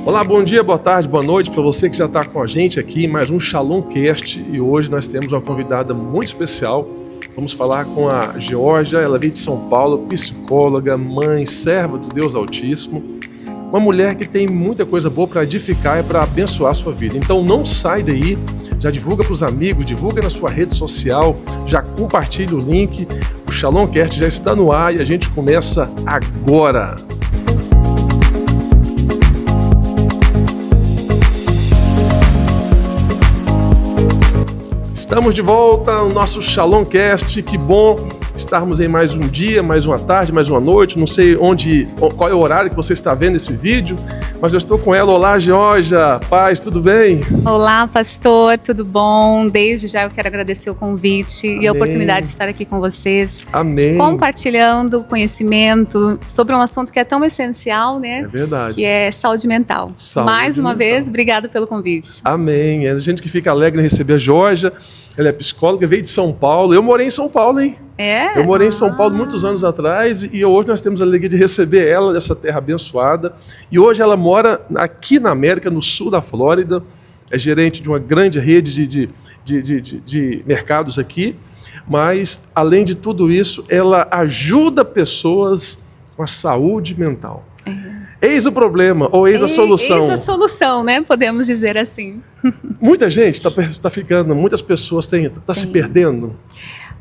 Olá, bom dia, boa tarde, boa noite para você que já está com a gente aqui em mais um Shalom Cast, e hoje nós temos uma convidada muito especial. Vamos falar com a Georgia, ela veio de São Paulo, psicóloga, mãe, serva do Deus Altíssimo, uma mulher que tem muita coisa boa para edificar e para abençoar a sua vida. Então não sai daí, já divulga para os amigos, divulga na sua rede social, já compartilha o link. O Shalom Cast já está no ar e a gente começa agora. Estamos de volta no nosso Shalom Cast, que bom estarmos em mais um dia, mais uma tarde, mais uma noite, não sei qual é o horário que você está vendo esse vídeo, mas eu estou com ela. Olá, Georgia, paz, tudo bem? Olá, pastor, tudo bom? Desde já eu quero agradecer o convite e a oportunidade de estar aqui com vocês. Amém. Compartilhando conhecimento sobre um assunto que é tão essencial, né? É verdade. Que é saúde mental. Mais uma vez, obrigado pelo convite. Amém. É a gente que fica alegre em receber a Georgia. Ela é psicóloga, veio de São Paulo. Eu morei em São Paulo, hein? É? Eu morei em São Paulo muitos anos atrás e hoje nós temos a alegria de receber ela dessa terra abençoada. E hoje ela mora aqui na América, no sul da Flórida. É gerente de uma grande rede de mercados aqui. Mas, além de tudo isso, ela ajuda pessoas com a saúde mental. Eis o problema, ou eis a solução. Eis a solução, né? Podemos dizer assim. Muita gente está ficando, muitas pessoas estão se perdendo.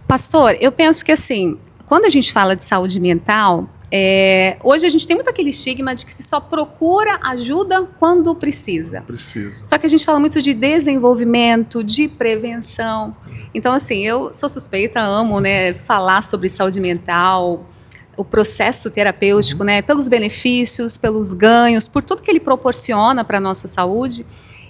Pastor, eu penso que assim, quando a gente fala de saúde mental, hoje a gente tem muito aquele estigma de que se só procura ajuda quando precisa. Só que a gente fala muito de desenvolvimento, de prevenção. Então assim, eu sou suspeita, amo, né, falar sobre saúde mental, o processo terapêutico, né, pelos benefícios, pelos ganhos, por tudo que ele proporciona para a nossa saúde.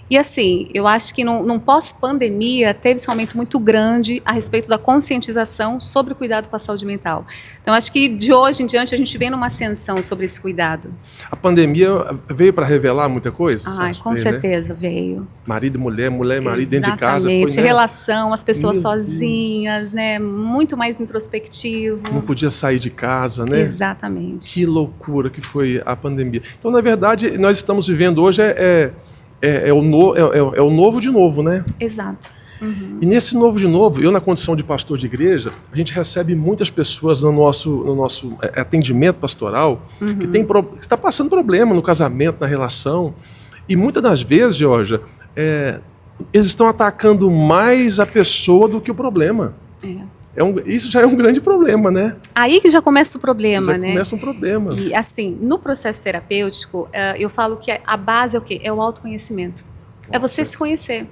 E assim, eu acho que num pós-pandemia teve-se um aumento muito grande a respeito da conscientização sobre o cuidado com a saúde mental. Então acho que de hoje em diante a gente vem numa ascensão sobre esse cuidado. A pandemia veio para revelar muita coisa? Com certeza, né? Veio. Marido e mulher e marido dentro de casa. Exatamente, relação, as pessoas sozinhas, né? Muito mais introspectivo. Não podia sair de casa, né? Exatamente. Que loucura que foi a pandemia. Então, na verdade, nós estamos vivendo hoje é o novo de novo, né? Exato. Uhum. E nesse novo de novo, eu na condição de pastor de igreja, a gente recebe muitas pessoas no nosso atendimento pastoral que está passando problema no casamento, na relação. E muitas das vezes, Georgia, eles estão atacando mais a pessoa do que o problema. Isso já é um grande problema, né? Aí que já começa o problema, né? Começa um problema. E assim, no processo terapêutico, eu falo que a base é o quê? É o autoconhecimento. É você se conhecer.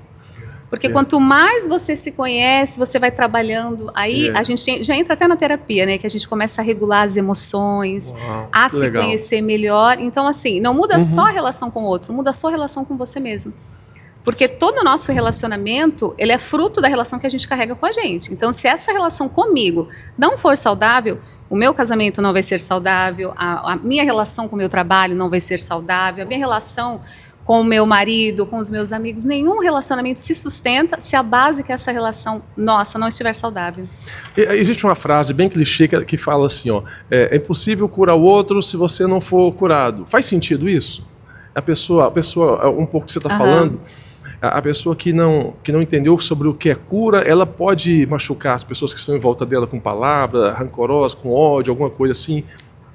Porque quanto mais você se conhece, você vai trabalhando, aí a gente já entra até na terapia, né? Que a gente começa a regular as emoções, a se conhecer melhor. Então assim, não muda só a relação com o outro, muda a sua relação com você mesmo. Porque todo o nosso relacionamento, ele é fruto da relação que a gente carrega com a gente. Então, se essa relação comigo não for saudável, o meu casamento não vai ser saudável, a minha relação com o meu trabalho não vai ser saudável, a minha relação com o meu marido, com os meus amigos, nenhum relacionamento se sustenta se a base que essa relação nossa não estiver saudável. Existe uma frase bem clichê que fala assim, é impossível curar o outro se você não for curado. Faz sentido isso? A pessoa um pouco que você está falando, a pessoa que não entendeu sobre o que é cura, ela pode machucar as pessoas que estão em volta dela com palavra rancorosa, com ódio, alguma coisa assim.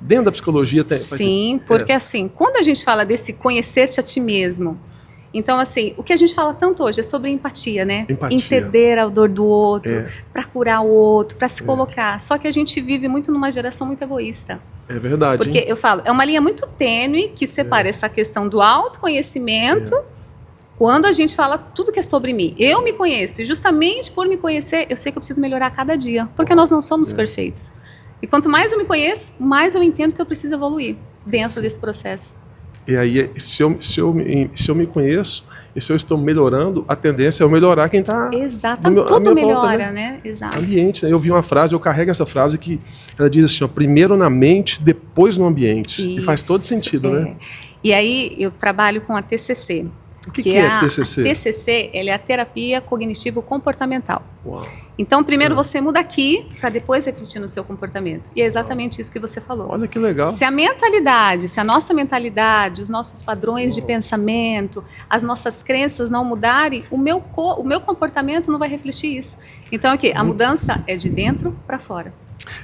Dentro da psicologia tem. Sim, porque assim, quando a gente fala desse conhecer-te a ti mesmo, então assim, o que a gente fala tanto hoje é sobre empatia, né? Entender a dor do outro, para curar o outro, para se colocar. Só que a gente vive muito numa geração muito egoísta. É verdade. Porque eu falo, é uma linha muito tênue que separa essa questão do autoconhecimento quando a gente fala tudo que é sobre mim. Eu me conheço e justamente por me conhecer, eu sei que eu preciso melhorar a cada dia, porque nós não somos perfeitos. E quanto mais eu me conheço, mais eu entendo que eu preciso evoluir dentro desse processo. E aí, se eu me conheço e se eu estou melhorando, a tendência é eu melhorar quem está... Exato, tudo melhora, volta, né? Exato. Ambiente, né? Eu vi uma frase, eu carrego essa frase que ela diz assim, primeiro na mente, depois no ambiente. Isso, e faz todo sentido, né? E aí eu trabalho com a TCC. O que é TCC? A TCC, ela é a terapia cognitivo-comportamental. Uau. Então, primeiro você muda aqui, para depois refletir no seu comportamento. E é exatamente isso que você falou. Olha que legal. Se a nossa mentalidade, os nossos padrões de pensamento, as nossas crenças não mudarem, o meu comportamento não vai refletir isso. Então, aqui, a mudança é de dentro para fora.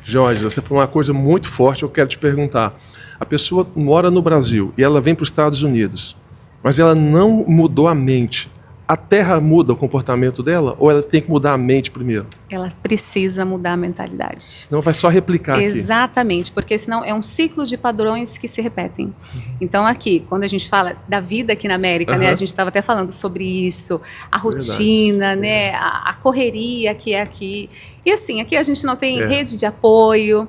Jorge, você falou uma coisa muito forte, eu quero te perguntar. A pessoa mora no Brasil e ela vem para os Estados Unidos, mas ela não mudou a mente. A Terra muda o comportamento dela ou ela tem que mudar a mente primeiro? Ela precisa mudar a mentalidade. Senão vai só replicar aqui. Exatamente, porque senão é um ciclo de padrões que se repetem. Então aqui, quando a gente fala da vida aqui na América, né, a gente estava até falando sobre isso, a rotina, né, a correria que é aqui. E assim, aqui a gente não tem rede de apoio.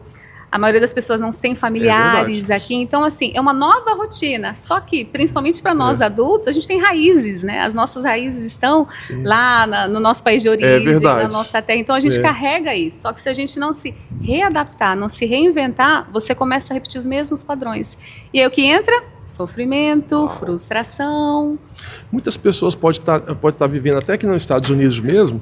A maioria das pessoas não tem familiares aqui, então assim, é uma nova rotina, só que, principalmente para nós adultos, a gente tem raízes, né? As nossas raízes estão lá no nosso país de origem, na nossa terra, então a gente carrega isso, só que se a gente não se readaptar, não se reinventar, você começa a repetir os mesmos padrões. E aí o que entra? Sofrimento, frustração. Muitas pessoas podem estar vivendo até aqui nos Estados Unidos mesmo,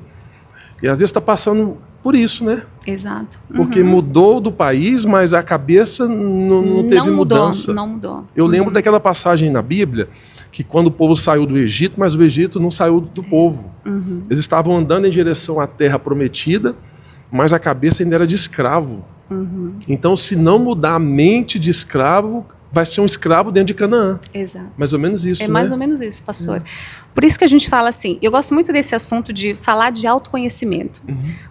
e às vezes está passando por isso, né? Exato. Porque mudou do país, mas a cabeça não teve mudança. Não mudou. Eu lembro daquela passagem na Bíblia, que quando o povo saiu do Egito, mas o Egito não saiu do povo. Eles estavam andando em direção à terra prometida, mas a cabeça ainda era de escravo. Então, se não mudar a mente de escravo, vai ser um escravo dentro de Canaã. Exato. Mais ou menos isso, né? É mais ou menos isso, pastor. Por isso que a gente fala assim, eu gosto muito desse assunto de falar de autoconhecimento.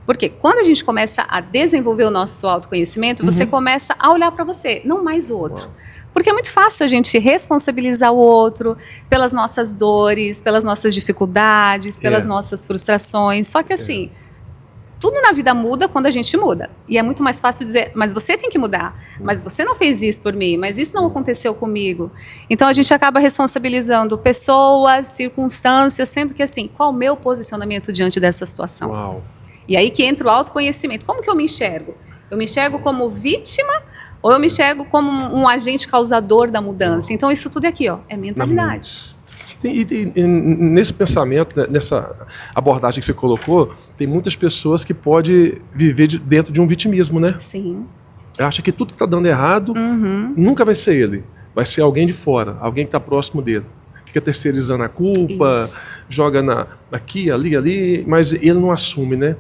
Porque quando a gente começa a desenvolver o nosso autoconhecimento, você começa a olhar para você, não mais o outro. Porque é muito fácil a gente responsabilizar o outro pelas nossas dores, pelas nossas dificuldades, pelas nossas frustrações. Só que assim, tudo na vida muda quando a gente muda. E é muito mais fácil dizer, mas você tem que mudar. Mas você não fez isso por mim, mas isso não aconteceu comigo. Então a gente acaba responsabilizando pessoas, circunstâncias, sendo que assim, qual o meu posicionamento diante dessa situação? Uau. E aí que entra o autoconhecimento. Como que eu me enxergo? Eu me enxergo como vítima ou eu me enxergo como um agente causador da mudança? Então isso tudo é aqui, ó, é mentalidade. E nesse pensamento, nessa abordagem que você colocou, tem muitas pessoas que podem viver dentro de um vitimismo, né? Sim. Acha que tudo que está dando errado nunca vai ser ele. Vai ser alguém de fora, alguém que está próximo dele. Fica terceirizando a culpa, joga aqui, ali, mas ele não assume, né?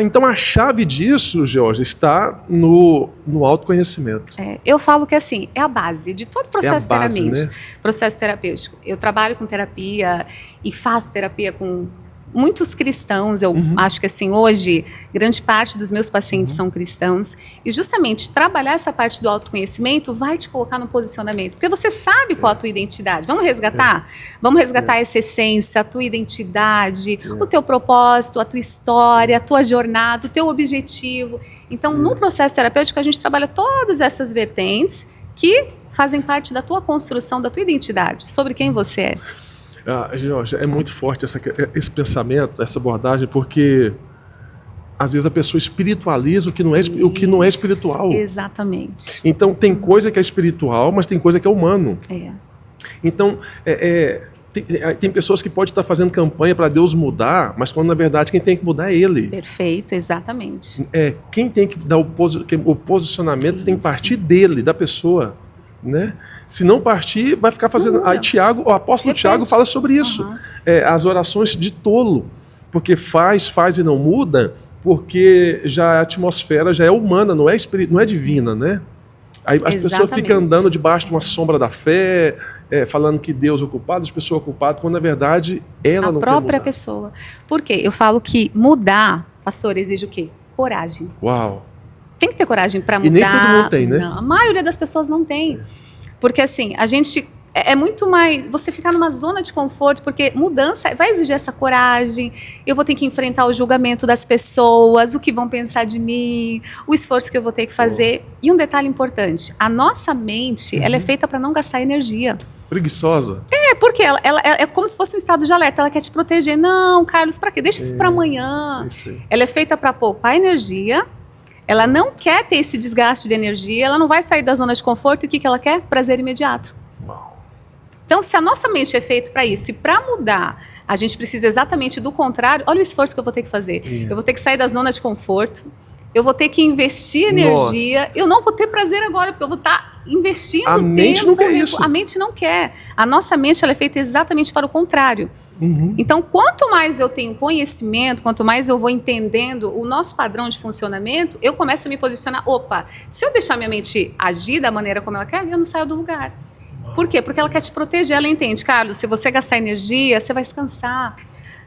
Então a chave disso, Georgia, está no autoconhecimento. Eu falo que assim, é a base de todo processo terapêutico, né? Processo terapêutico. Eu trabalho com terapia e faço terapia com muitos cristãos. Eu acho que assim, hoje, grande parte dos meus pacientes são cristãos. E justamente trabalhar essa parte do autoconhecimento vai te colocar no posicionamento. Porque você sabe qual a tua identidade. Vamos resgatar? Vamos resgatar essa essência, a tua identidade, o teu propósito, a tua história, a tua jornada, o teu objetivo. Então, no processo terapêutico, a gente trabalha todas essas vertentes que fazem parte da tua construção, da tua identidade, sobre quem você é. Jorge, é muito forte esse pensamento, essa abordagem, porque às vezes a pessoa espiritualiza o que não é espiritual. Exatamente. Então tem coisa que é espiritual, mas tem coisa que é humano. Então tem pessoas que podem estar fazendo campanha para Deus mudar, mas quando na verdade quem tem que mudar é Ele. Perfeito, exatamente. Quem tem que dar o posicionamento tem que partir dele, da pessoa. Né? Se não partir, vai ficar fazendo. Aí o apóstolo Tiago fala sobre isso. As orações de tolo. Porque faz e não muda, porque já a atmosfera já é humana, não é divina, né? Aí as pessoas ficam andando debaixo de uma sombra da fé, falando que Deus é o culpado, as pessoas são culpadas, quando na verdade ela não quer mudar. A própria pessoa. Por quê? Eu falo que mudar, pastor, exige o quê? Coragem. Uau! Tem que ter coragem para mudar. E nem todo mundo tem, né? Não, a maioria das pessoas não tem. Porque assim, a gente... É muito mais você ficar numa zona de conforto, porque mudança vai exigir essa coragem. Eu vou ter que enfrentar o julgamento das pessoas, o que vão pensar de mim, o esforço que eu vou ter que fazer. E um detalhe importante, a nossa mente, ela é feita para não gastar energia. Preguiçosa. Porque ela é como se fosse um estado de alerta, ela quer te proteger. Não, Carlos, para quê? Deixa isso para amanhã. Ela é feita para poupar energia. Ela não quer ter esse desgaste de energia, ela não vai sair da zona de conforto. E o que ela quer? Prazer imediato. Então, se a nossa mente é feita para isso, e para mudar, a gente precisa exatamente do contrário, olha o esforço que eu vou ter que fazer. Eu vou ter que sair da zona de conforto, eu vou ter que investir energia, eu não vou ter prazer agora, porque eu vou estar investindo tempo. A mente não quer isso. A mente não quer. A nossa mente ela é feita exatamente para o contrário. Então, quanto mais eu tenho conhecimento, quanto mais eu vou entendendo o nosso padrão de funcionamento, eu começo a me posicionar, opa, se eu deixar minha mente agir da maneira como ela quer, eu não saio do lugar. Por quê? Porque ela quer te proteger, ela entende, Carlos, se você gastar energia, você vai se cansar.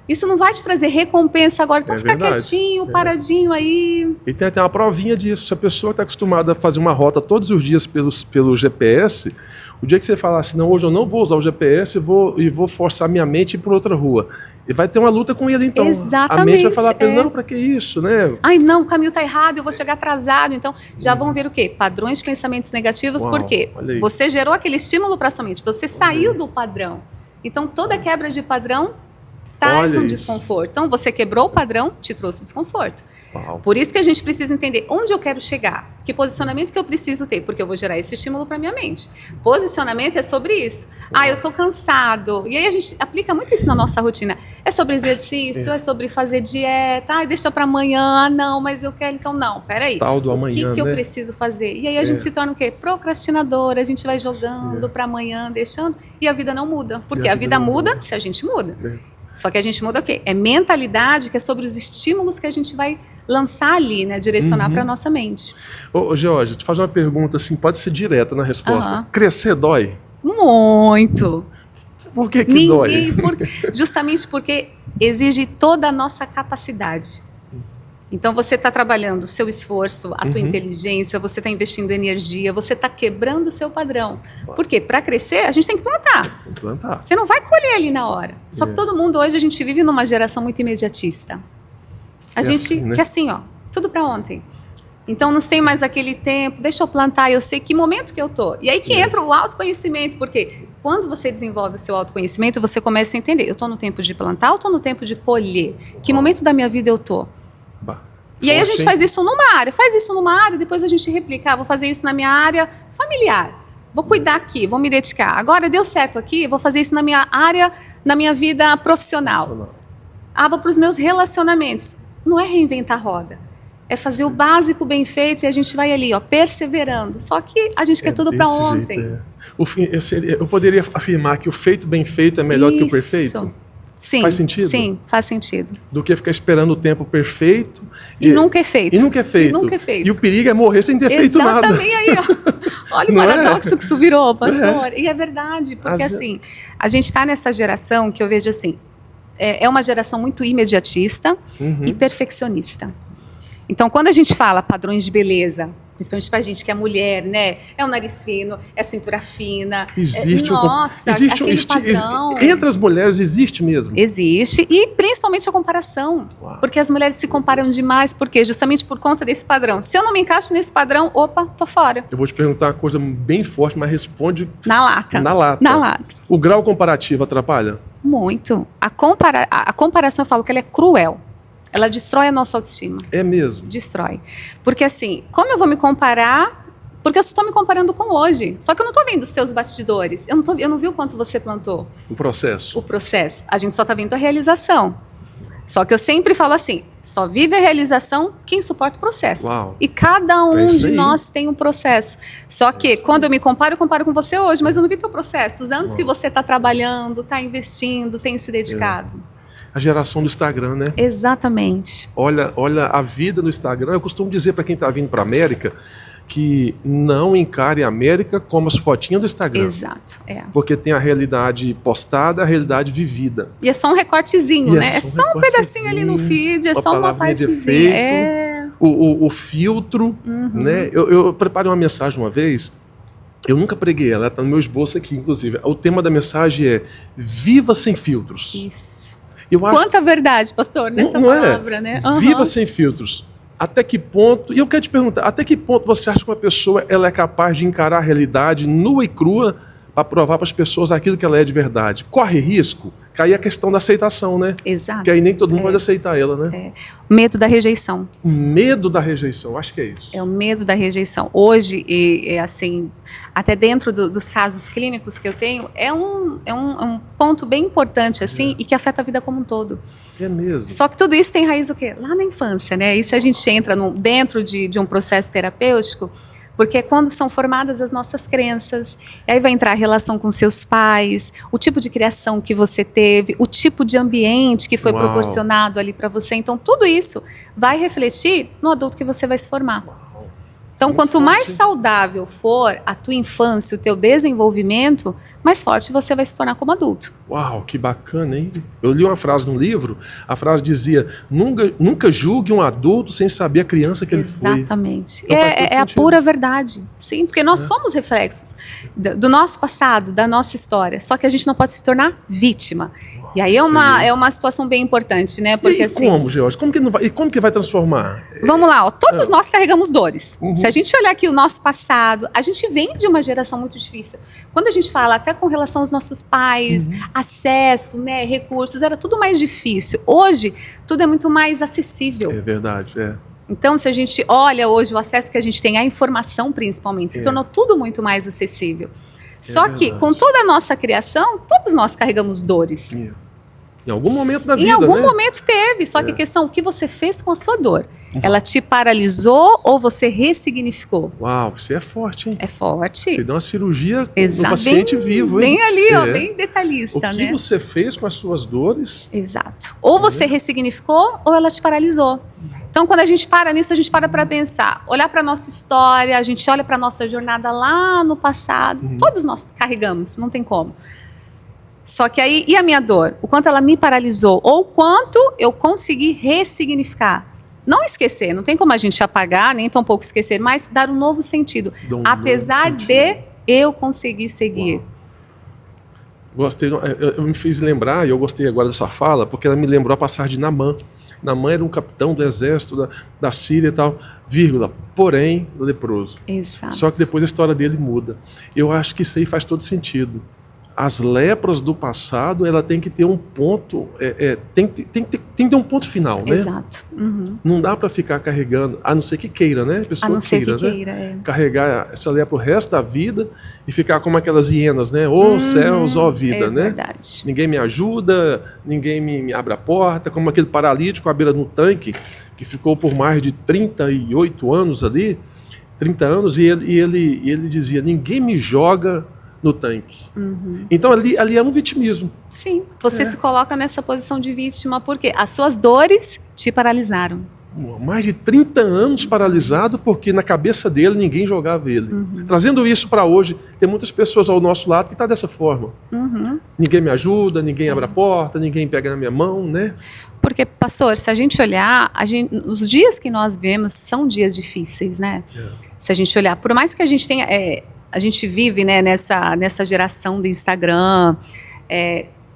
Isso não vai te trazer recompensa agora, então fica quietinho, paradinho aí. E tem até uma provinha disso, se a pessoa está acostumada a fazer uma rota todos os dias pelo GPS, o dia que você falar assim, não, hoje eu não vou usar o GPS e vou forçar minha mente para outra rua. E vai ter uma luta com ele, então. Exatamente, a mente vai falar, não, para que isso, né? Ai, não, o caminho está errado, eu vou chegar atrasado. Então, já vão ver o quê? Padrões de pensamentos negativos, por quê? Você gerou aquele estímulo para sua mente, você saiu do padrão. Então, toda quebra de padrão traz um desconforto. Então, você quebrou o padrão, te trouxe desconforto. Por isso que a gente precisa entender onde eu quero chegar, que posicionamento que eu preciso ter, porque eu vou gerar esse estímulo para minha mente. Posicionamento é sobre isso. Eu tô cansado. E aí a gente aplica muito isso na nossa rotina. É sobre exercício, é sobre fazer dieta. Deixa para amanhã. Não, mas eu quero, então não. Peraí. Tal do amanhã, o que eu preciso fazer? E aí a gente se torna o quê? Procrastinador. A gente vai jogando para amanhã, deixando, e a vida não muda. Porque a vida muda se a gente muda. Só que a gente muda o quê? É mentalidade, que é sobre os estímulos que a gente vai lançar ali, né? Direcionar para a nossa mente. Ô, Georgia, te fazer uma pergunta, assim, pode ser direta na resposta. Crescer dói? Muito. Por que dói? Justamente porque exige toda a nossa capacidade. Então, você está trabalhando o seu esforço, a tua inteligência, você está investindo energia, você está quebrando o seu padrão. Por quê? Para crescer, a gente tem que plantar. Tem que plantar. Você não vai colher ali na hora. Só que todo mundo, hoje, a gente vive numa geração muito imediatista. A gente quer assim, ó, tudo para ontem. Então, não tem mais aquele tempo, deixa eu plantar, eu sei que momento que eu tô. E aí que entra o autoconhecimento, porque quando você desenvolve o seu autoconhecimento, você começa a entender, eu tô no tempo de plantar ou tô no tempo de colher? Que momento da minha vida eu tô? E aí a gente faz isso numa área, depois a gente replica, vou fazer isso na minha área familiar, vou cuidar aqui, vou me dedicar. Agora deu certo aqui, vou fazer isso na minha área, na minha vida profissional. Vou para os meus relacionamentos. Não é reinventar a roda, é fazer o básico bem feito e a gente vai ali, ó, perseverando. Só que a gente quer tudo para ontem. Eu poderia afirmar que o feito bem feito é melhor que o perfeito? Sim, faz sentido? Sim, faz sentido. Do que ficar esperando o tempo perfeito. E nunca é feito. E o perigo é morrer sem ter feito nada. Exatamente aí, ó. Olha o paradoxo que isso virou, pastor. E é verdade, porque assim, a gente está nessa geração que eu vejo assim, é uma geração muito imediatista e perfeccionista. Então, quando a gente fala padrões de beleza, principalmente pra gente que é mulher, né? É o nariz fino, é a cintura fina. Existe aquele padrão. Entre as mulheres existe mesmo. Existe, e principalmente a comparação. Porque as mulheres se comparam demais, porque justamente por conta desse padrão. Se eu não me encaixo nesse padrão, opa, tô fora. Eu vou te perguntar uma coisa bem forte, mas responde na lata. Na lata. O grau comparativo atrapalha? Muito. A comparação, eu falo que ela é cruel. Ela destrói a nossa autoestima. É mesmo? Destrói. Porque assim, como eu vou me comparar? Porque eu só estou me comparando com hoje. Só que eu não estou vendo os seus bastidores. Eu não vi o quanto você plantou. O processo. O processo. A gente só está vendo a realização. Só que eu sempre falo assim, só vive a realização quem suporta o processo. Uau. E cada um de nós tem um processo. Só que quando eu me comparo, eu comparo com você hoje, mas eu não vi teu processo. Os anos que você está trabalhando, está investindo, tem se dedicado. A geração do Instagram, né? Exatamente. Olha a vida no Instagram. Eu costumo dizer para quem está vindo para a América que não encare a América como as fotinhas do Instagram. Exato. Porque tem a realidade postada, a realidade vivida. E é só um recortezinho, né? É só um pedacinho ali no feed, é só uma partezinha. O filtro, né? Eu preparei uma mensagem uma vez. Eu nunca preguei ela está no meu esboço aqui, inclusive. O tema da mensagem é Viva Sem Filtros. Isso. Quanta verdade, pastor, nessa palavra, né? Viva sem filtros. Até que ponto, e eu quero te perguntar, até que ponto você acha que uma pessoa ela é capaz de encarar a realidade nua e crua para provar para as pessoas aquilo que ela é de verdade. Corre risco? Cair a questão da aceitação, né? Exato. Porque aí nem todo mundo pode aceitar ela, né? Medo da rejeição. O medo da rejeição, acho que é isso. É o medo da rejeição. Hoje, assim, até dentro dos casos clínicos que eu tenho, é um ponto bem importante, assim, e que afeta a vida como um todo. É mesmo. Só que tudo isso tem raiz o quê? Lá na infância, né? E se a gente entra dentro de um processo terapêutico, porque é quando são formadas as nossas crenças, aí vai entrar a relação com seus pais, o tipo de criação que você teve, o tipo de ambiente que foi proporcionado ali para você. Então, tudo isso vai refletir no adulto que você vai se formar. Então, quanto mais saudável for a tua infância, o teu desenvolvimento, mais forte você vai se tornar como adulto. Uau, que bacana, hein? Eu li uma frase no livro, a frase dizia, nunca julgue um adulto sem saber a criança que ele foi. Exatamente. Então, é a pura verdade. Sim, porque nós somos reflexos do nosso passado, da nossa história, só que a gente não pode se tornar vítima. E aí é uma situação bem importante, né? Porque, e assim, como, Georgia? Como que vai transformar? Vamos lá, ó, todos nós carregamos dores. Se a gente olhar aqui o nosso passado, a gente vem de uma geração muito difícil. Quando a gente fala até com relação aos nossos pais, acesso, né, recursos, era tudo mais difícil. Hoje, tudo é muito mais acessível. É verdade, é. Então, se a gente olha hoje o acesso que a gente tem à informação, principalmente, se tornou tudo muito mais acessível. Só que, com toda a nossa criação, todos nós carregamos dores. Em algum momento da vida, Em algum né? momento teve, só que a questão, o que você fez com a sua dor? Ela te paralisou ou você ressignificou? Uau, isso é forte, hein? É forte. Você deu uma cirurgia no paciente vivo, hein? Bem ali, ó, bem detalhista, né? O que você fez com as suas dores? Exato. Ou você ressignificou ou ela te paralisou. Então, quando a gente para nisso, a gente para pensar, olhar para a nossa história, a gente olha para a nossa jornada lá no passado. Todos nós carregamos, não tem como. Só que aí, e a minha dor? O quanto ela me paralisou? Ou o quanto eu consegui ressignificar? Não esquecer, não tem como a gente apagar, nem tão pouco esquecer, mas dar um novo sentido. Apesar de eu conseguir seguir. Uau. Gostei, eu me fiz lembrar, e eu gostei agora dessa fala, porque ela me lembrou a passagem de Naamã. Naamã era um capitão do exército da Síria e tal, vírgula, porém leproso. Exato. Só que depois a história dele muda. Eu acho que isso aí faz todo sentido. As lepras do passado, ela tem que ter um ponto, tem que ter um ponto final, né? Exato. Não dá para ficar carregando, a não ser que queira, né? A pessoa a não ser que né? queira, Carregar essa lepra o resto da vida e ficar como aquelas hienas, né? Ô céus, ó vida, né? Verdade. Ninguém me ajuda, ninguém me abre a porta, como aquele paralítico à beira de um tanque, que ficou por mais de 38 anos ali, 30 anos, e ele dizia, ninguém me joga no tanque. Então ali é um vitimismo. Sim, você se coloca nessa posição de vítima porque as suas dores te paralisaram. Mais de 30 anos paralisado porque na cabeça dele ninguém jogava ele. Trazendo isso para hoje, tem muitas pessoas ao nosso lado que está dessa forma. Ninguém me ajuda, ninguém abre a porta, ninguém pega na minha mão, né? Porque, pastor, se a gente olhar, os dias que nós vivemos são dias difíceis, né? Se a gente olhar, por mais que a gente tenha... a gente vive, né, nessa geração do Instagram.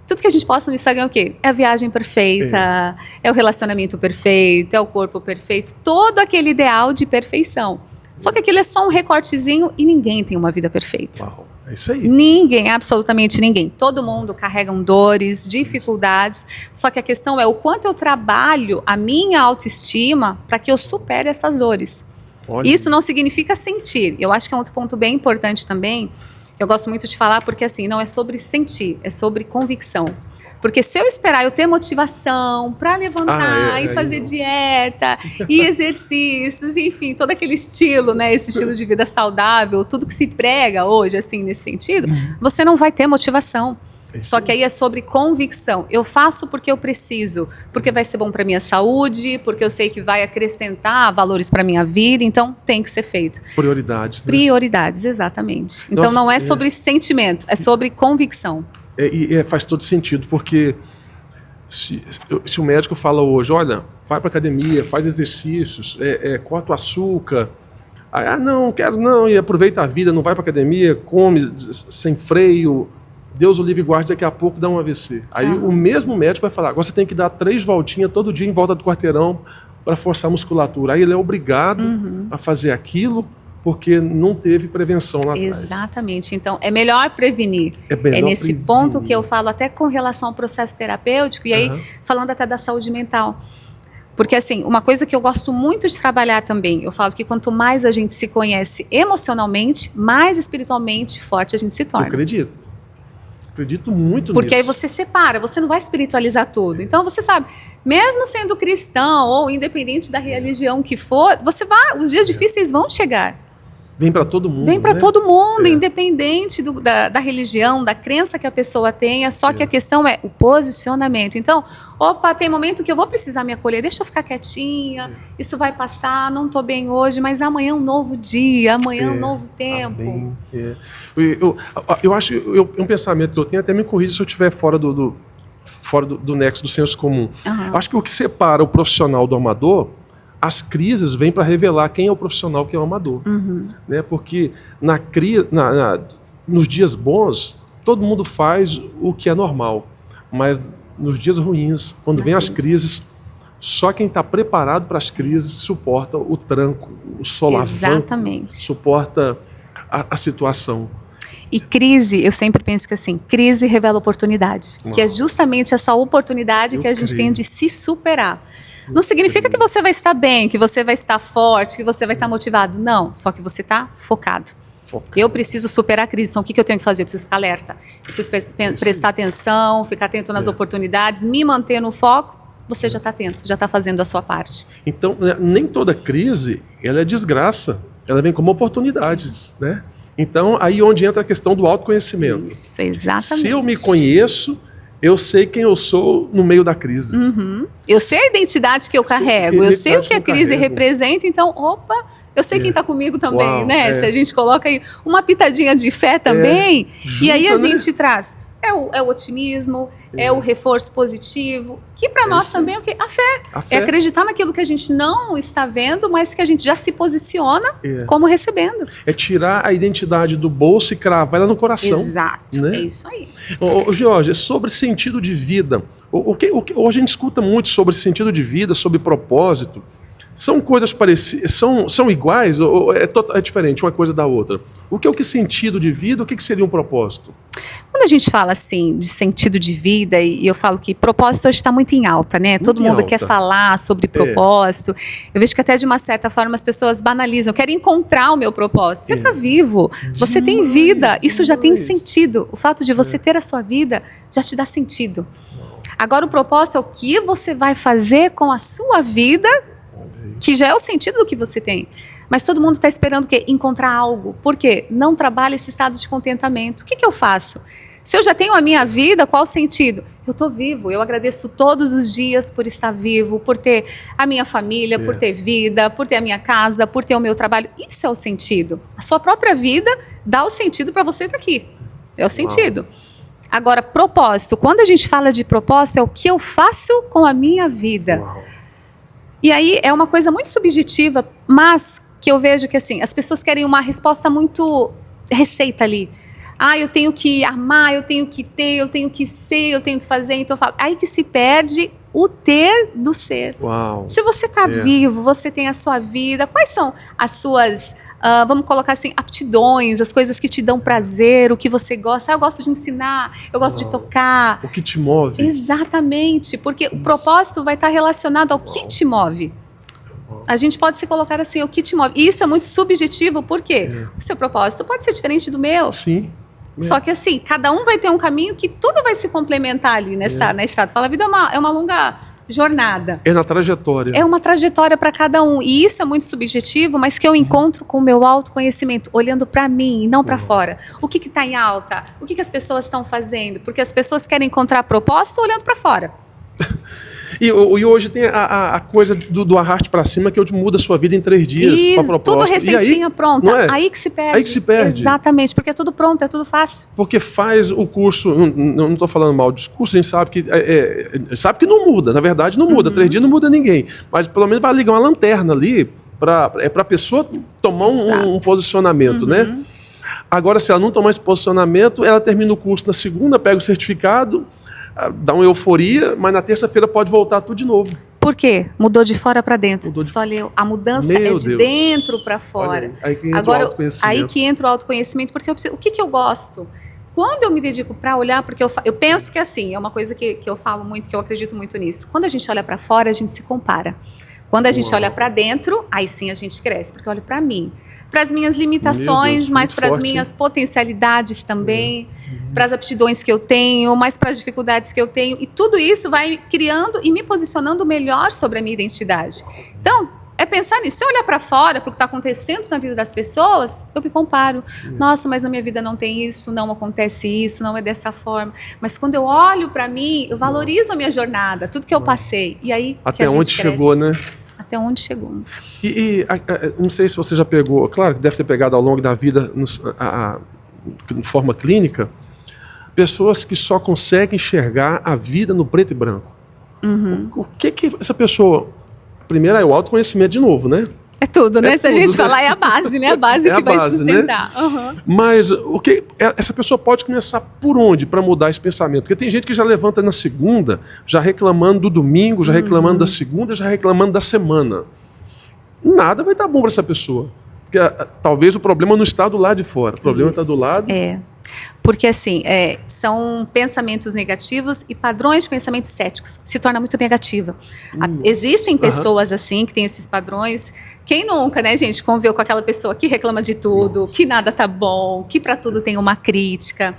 Tudo que a gente posta no Instagram é o quê? É a viagem perfeita, é o relacionamento perfeito, é o corpo perfeito, todo aquele ideal de perfeição. Só que aquilo é só um recortezinho e ninguém tem uma vida perfeita. Uau, é isso aí. Ninguém, absolutamente ninguém. Todo mundo carrega dores, dificuldades, só que a questão é o quanto eu trabalho a minha autoestima para que eu supere essas dores. Olha. Isso não significa sentir. Eu acho que é um outro ponto bem importante também. Eu gosto muito de falar porque assim, não é sobre sentir, é sobre convicção. Porque se eu esperar eu ter motivação para levantar e fazer dieta e exercícios, enfim, todo aquele estilo, né, esse estilo de vida saudável, tudo que se prega hoje assim nesse sentido, você não vai ter motivação. Só que aí é sobre convicção. Eu faço porque eu preciso, porque vai ser bom para minha saúde, porque eu sei que vai acrescentar valores para minha vida, então tem que ser feito. Prioridades. Né? Prioridades, exatamente. Então nossa, não é sobre sentimento, é sobre convicção. Faz todo sentido, porque se o médico fala hoje, olha, vai para academia, faz exercícios, corta o açúcar, não, quero não, e aproveita a vida, não vai para academia, come sem freio, Deus o livre guarde, daqui a pouco dá um AVC. Aí o mesmo médico vai falar, agora você tem que dar 3 voltinhas todo dia em volta do quarteirão para forçar a musculatura. Aí ele é obrigado a fazer aquilo porque não teve prevenção lá atrás. Exatamente. Então, é melhor prevenir. É nesse ponto que eu falo até com relação ao processo terapêutico, e aí falando até da saúde mental. Porque, assim, uma coisa que eu gosto muito de trabalhar também, eu falo que quanto mais a gente se conhece emocionalmente, mais espiritualmente forte a gente se torna. Eu acredito muito nisso. Porque aí você separa, você não vai espiritualizar tudo. Então, você sabe, mesmo sendo cristão ou independente da religião que for, você vai, os dias difíceis vão chegar. Vem para todo mundo. Vem para todo mundo, independente da religião, da crença que a pessoa tenha, só que a questão é o posicionamento. Então, opa, tem momento que eu vou precisar me acolher, deixa eu ficar quietinha, isso vai passar, não estou bem hoje, mas amanhã é um novo dia, amanhã é um novo tempo. Eu acho, um pensamento que eu tenho, até me corrija se eu estiver fora do nexo do senso comum. Eu acho que o que separa o profissional do amador, as crises vêm para revelar quem é o profissional, quem é o amador. Né? Porque nos dias bons, todo mundo faz o que é normal. Mas nos dias ruins, quando vem as crises, só quem está preparado para as crises suporta o tranco, o solavanco, suporta a situação. E crise, eu sempre penso que assim, crise revela oportunidade. Que é justamente essa oportunidade que a gente tem de se superar. Não significa que você vai estar bem, que você vai estar forte, que você vai estar motivado. Não, só que você está focado. Eu preciso superar a crise, então o que eu tenho que fazer? Eu preciso ficar alerta, eu preciso prestar atenção, ficar atento nas oportunidades, me manter no foco. Você já está atento, já está fazendo a sua parte. Então, nem toda crise ela é desgraça, ela vem como oportunidades, né? Então, aí onde entra a questão do autoconhecimento. Isso, exatamente. Se eu me conheço, eu sei quem eu sou no meio da crise. Eu sei a identidade que eu carrego, eu sei o que a crise representa, então, eu sei quem está comigo também, né? Se a gente coloca aí uma pitadinha de fé também, e aí a gente traz... É o otimismo, é o reforço positivo, que para nós também é o quê? A fé. É acreditar naquilo que a gente não está vendo, mas que a gente já se posiciona como recebendo. É tirar a identidade do bolso e cravar ela no coração. Exato, né? É isso aí. Jorge, sobre sentido de vida, hoje a gente escuta muito sobre sentido de vida, sobre propósito. São coisas parecidas, são iguais ou é diferente uma coisa da outra? O que é o sentido de vida, o que seria um propósito? Quando a gente fala assim de sentido de vida, e eu falo que propósito hoje está muito em alta, né? Todo mundo quer falar sobre propósito. Eu vejo que até de uma certa forma as pessoas banalizam. Eu quero encontrar o meu propósito. Você está vivo, você tem vida, isso já tem sentido. O fato de você ter a sua vida já te dá sentido. Agora o propósito é o que você vai fazer com a sua vida, que já é o sentido do que você tem. Mas todo mundo está esperando o quê? Encontrar algo. Por quê? Não trabalha esse estado de contentamento. O que eu faço? Se eu já tenho a minha vida, qual o sentido? Eu estou vivo, eu agradeço todos os dias por estar vivo, por ter a minha família, por ter vida, por ter a minha casa, por ter o meu trabalho. Isso é o sentido. A sua própria vida dá o sentido para você estar aqui. É o sentido. Agora, propósito. Quando a gente fala de propósito, é o que eu faço com a minha vida. E aí é uma coisa muito subjetiva, mas que eu vejo que assim, as pessoas querem uma resposta muito receita ali. Eu tenho que amar, eu tenho que ter, eu tenho que ser, eu tenho que fazer. Então eu falo, aí que se perde o ter do ser. Se você está vivo, você tem a sua vida, quais são as suas, vamos colocar assim, aptidões, as coisas que te dão prazer, o que você gosta? Eu gosto de ensinar, eu gosto de tocar. O que te move. Exatamente, porque o propósito vai estar relacionado ao que te move. A gente pode se colocar assim, o que te move. E isso é muito subjetivo, por quê? O seu propósito pode ser diferente do meu. Sim. Só que assim, cada um vai ter um caminho que tudo vai se complementar ali na estrada. Fala, a vida é uma longa jornada. É na trajetória. É uma trajetória para cada um. E isso é muito subjetivo, mas que eu encontro com o meu autoconhecimento, olhando para mim e não para fora. O que está em alta? O que as pessoas estão fazendo? Porque as pessoas querem encontrar propósito olhando para fora. E hoje tem a coisa do arraste para cima, que muda a sua vida em 3 dias. Isso, tudo receitinha pronta. Aí que se perde. Aí que se perde. Exatamente, porque é tudo pronto, é tudo fácil. Porque faz o curso, não estou falando mal do curso, a gente sabe que, sabe que não muda, na verdade não muda, 3 dias não muda ninguém. Mas pelo menos vai ligar uma lanterna ali, para a pessoa tomar um posicionamento, né? Agora, se ela não tomar esse posicionamento, ela termina o curso na segunda, pega o certificado, dá uma euforia, mas na terça-feira pode voltar tudo de novo. Por quê? Mudou de fora para dentro. Mudou de... Só leu. A mudança Meu é de Deus. dentro para fora. Aí que entra Agora, o autoconhecimento. aí que entra o autoconhecimento, porque o que eu gosto? Quando eu me dedico para olhar, porque eu penso que assim, é uma coisa que eu falo muito, que eu acredito muito nisso. Quando a gente olha para fora, a gente se compara. Quando a gente olha para dentro, aí sim a gente cresce, porque eu olho para mim, para as minhas limitações, Deus, mas para as forte, minhas potencialidades também, para as aptidões que eu tenho, mas para as dificuldades que eu tenho, e tudo isso vai criando e me posicionando melhor sobre a minha identidade. Então, é pensar nisso. Se eu olhar para fora, para o que está acontecendo na vida das pessoas, eu me comparo. Nossa, mas na minha vida não tem isso, não acontece isso, não é dessa forma. Mas quando eu olho para mim, eu valorizo a minha jornada, tudo que eu passei. E aí até que a gente onde cresce. chegou, né? Até onde chegou. Não sei se você já pegou, claro que deve ter pegado ao longo da vida, de forma clínica, pessoas que só conseguem enxergar a vida no preto e branco. O que essa pessoa... Primeiro é o autoconhecimento de novo, né? É tudo, né? É Se a tudo, gente né? falar, é a base, né? A base que vai sustentar. Né? Mas essa pessoa pode começar por onde para mudar esse pensamento? Porque tem gente que já levanta na segunda, já reclamando do domingo, já reclamando da segunda, já reclamando da semana. Nada vai dar bom para essa pessoa. Porque talvez o problema não está do lado de fora, o problema está do lado... Porque assim, são pensamentos negativos e padrões de pensamentos céticos. Se torna muito negativa. Existem pessoas assim, que têm esses padrões. Quem nunca, né, gente, conviveu com aquela pessoa que reclama de tudo, que nada tá bom, que para tudo tem uma crítica.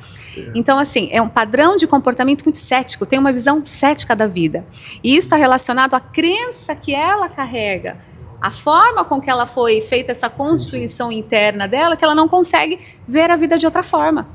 Então, assim, é um padrão de comportamento muito cético, tem uma visão cética da vida. E isso está relacionado à crença que ela carrega. A forma com que ela foi feita, essa constituição interna dela, que ela não consegue ver a vida de outra forma.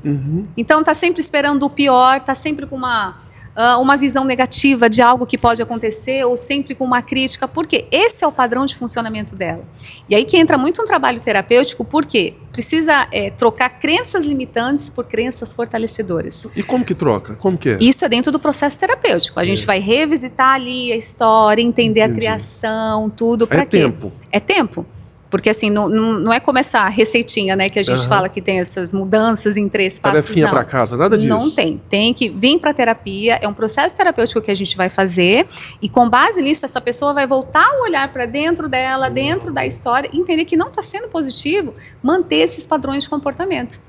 Então está sempre esperando o pior, está sempre com uma visão negativa de algo que pode acontecer, ou sempre com uma crítica, porque esse é o padrão de funcionamento dela. E aí que entra muito um trabalho terapêutico, porque precisa trocar crenças limitantes por crenças fortalecedoras. E como que troca? Como que é? Isso é dentro do processo terapêutico. A gente vai revisitar ali a história, entender a criação, tudo. Para quê? Tempo. É tempo. Porque assim, não é como essa receitinha, né, que a gente fala que tem essas mudanças em 3 passos. Tarefinha para casa, nada disso. Não tem. Tem que vir para terapia, é um processo terapêutico que a gente vai fazer, e com base nisso, essa pessoa vai voltar a olhar para dentro dela, dentro da história, e entender que não está sendo positivo manter esses padrões de comportamento.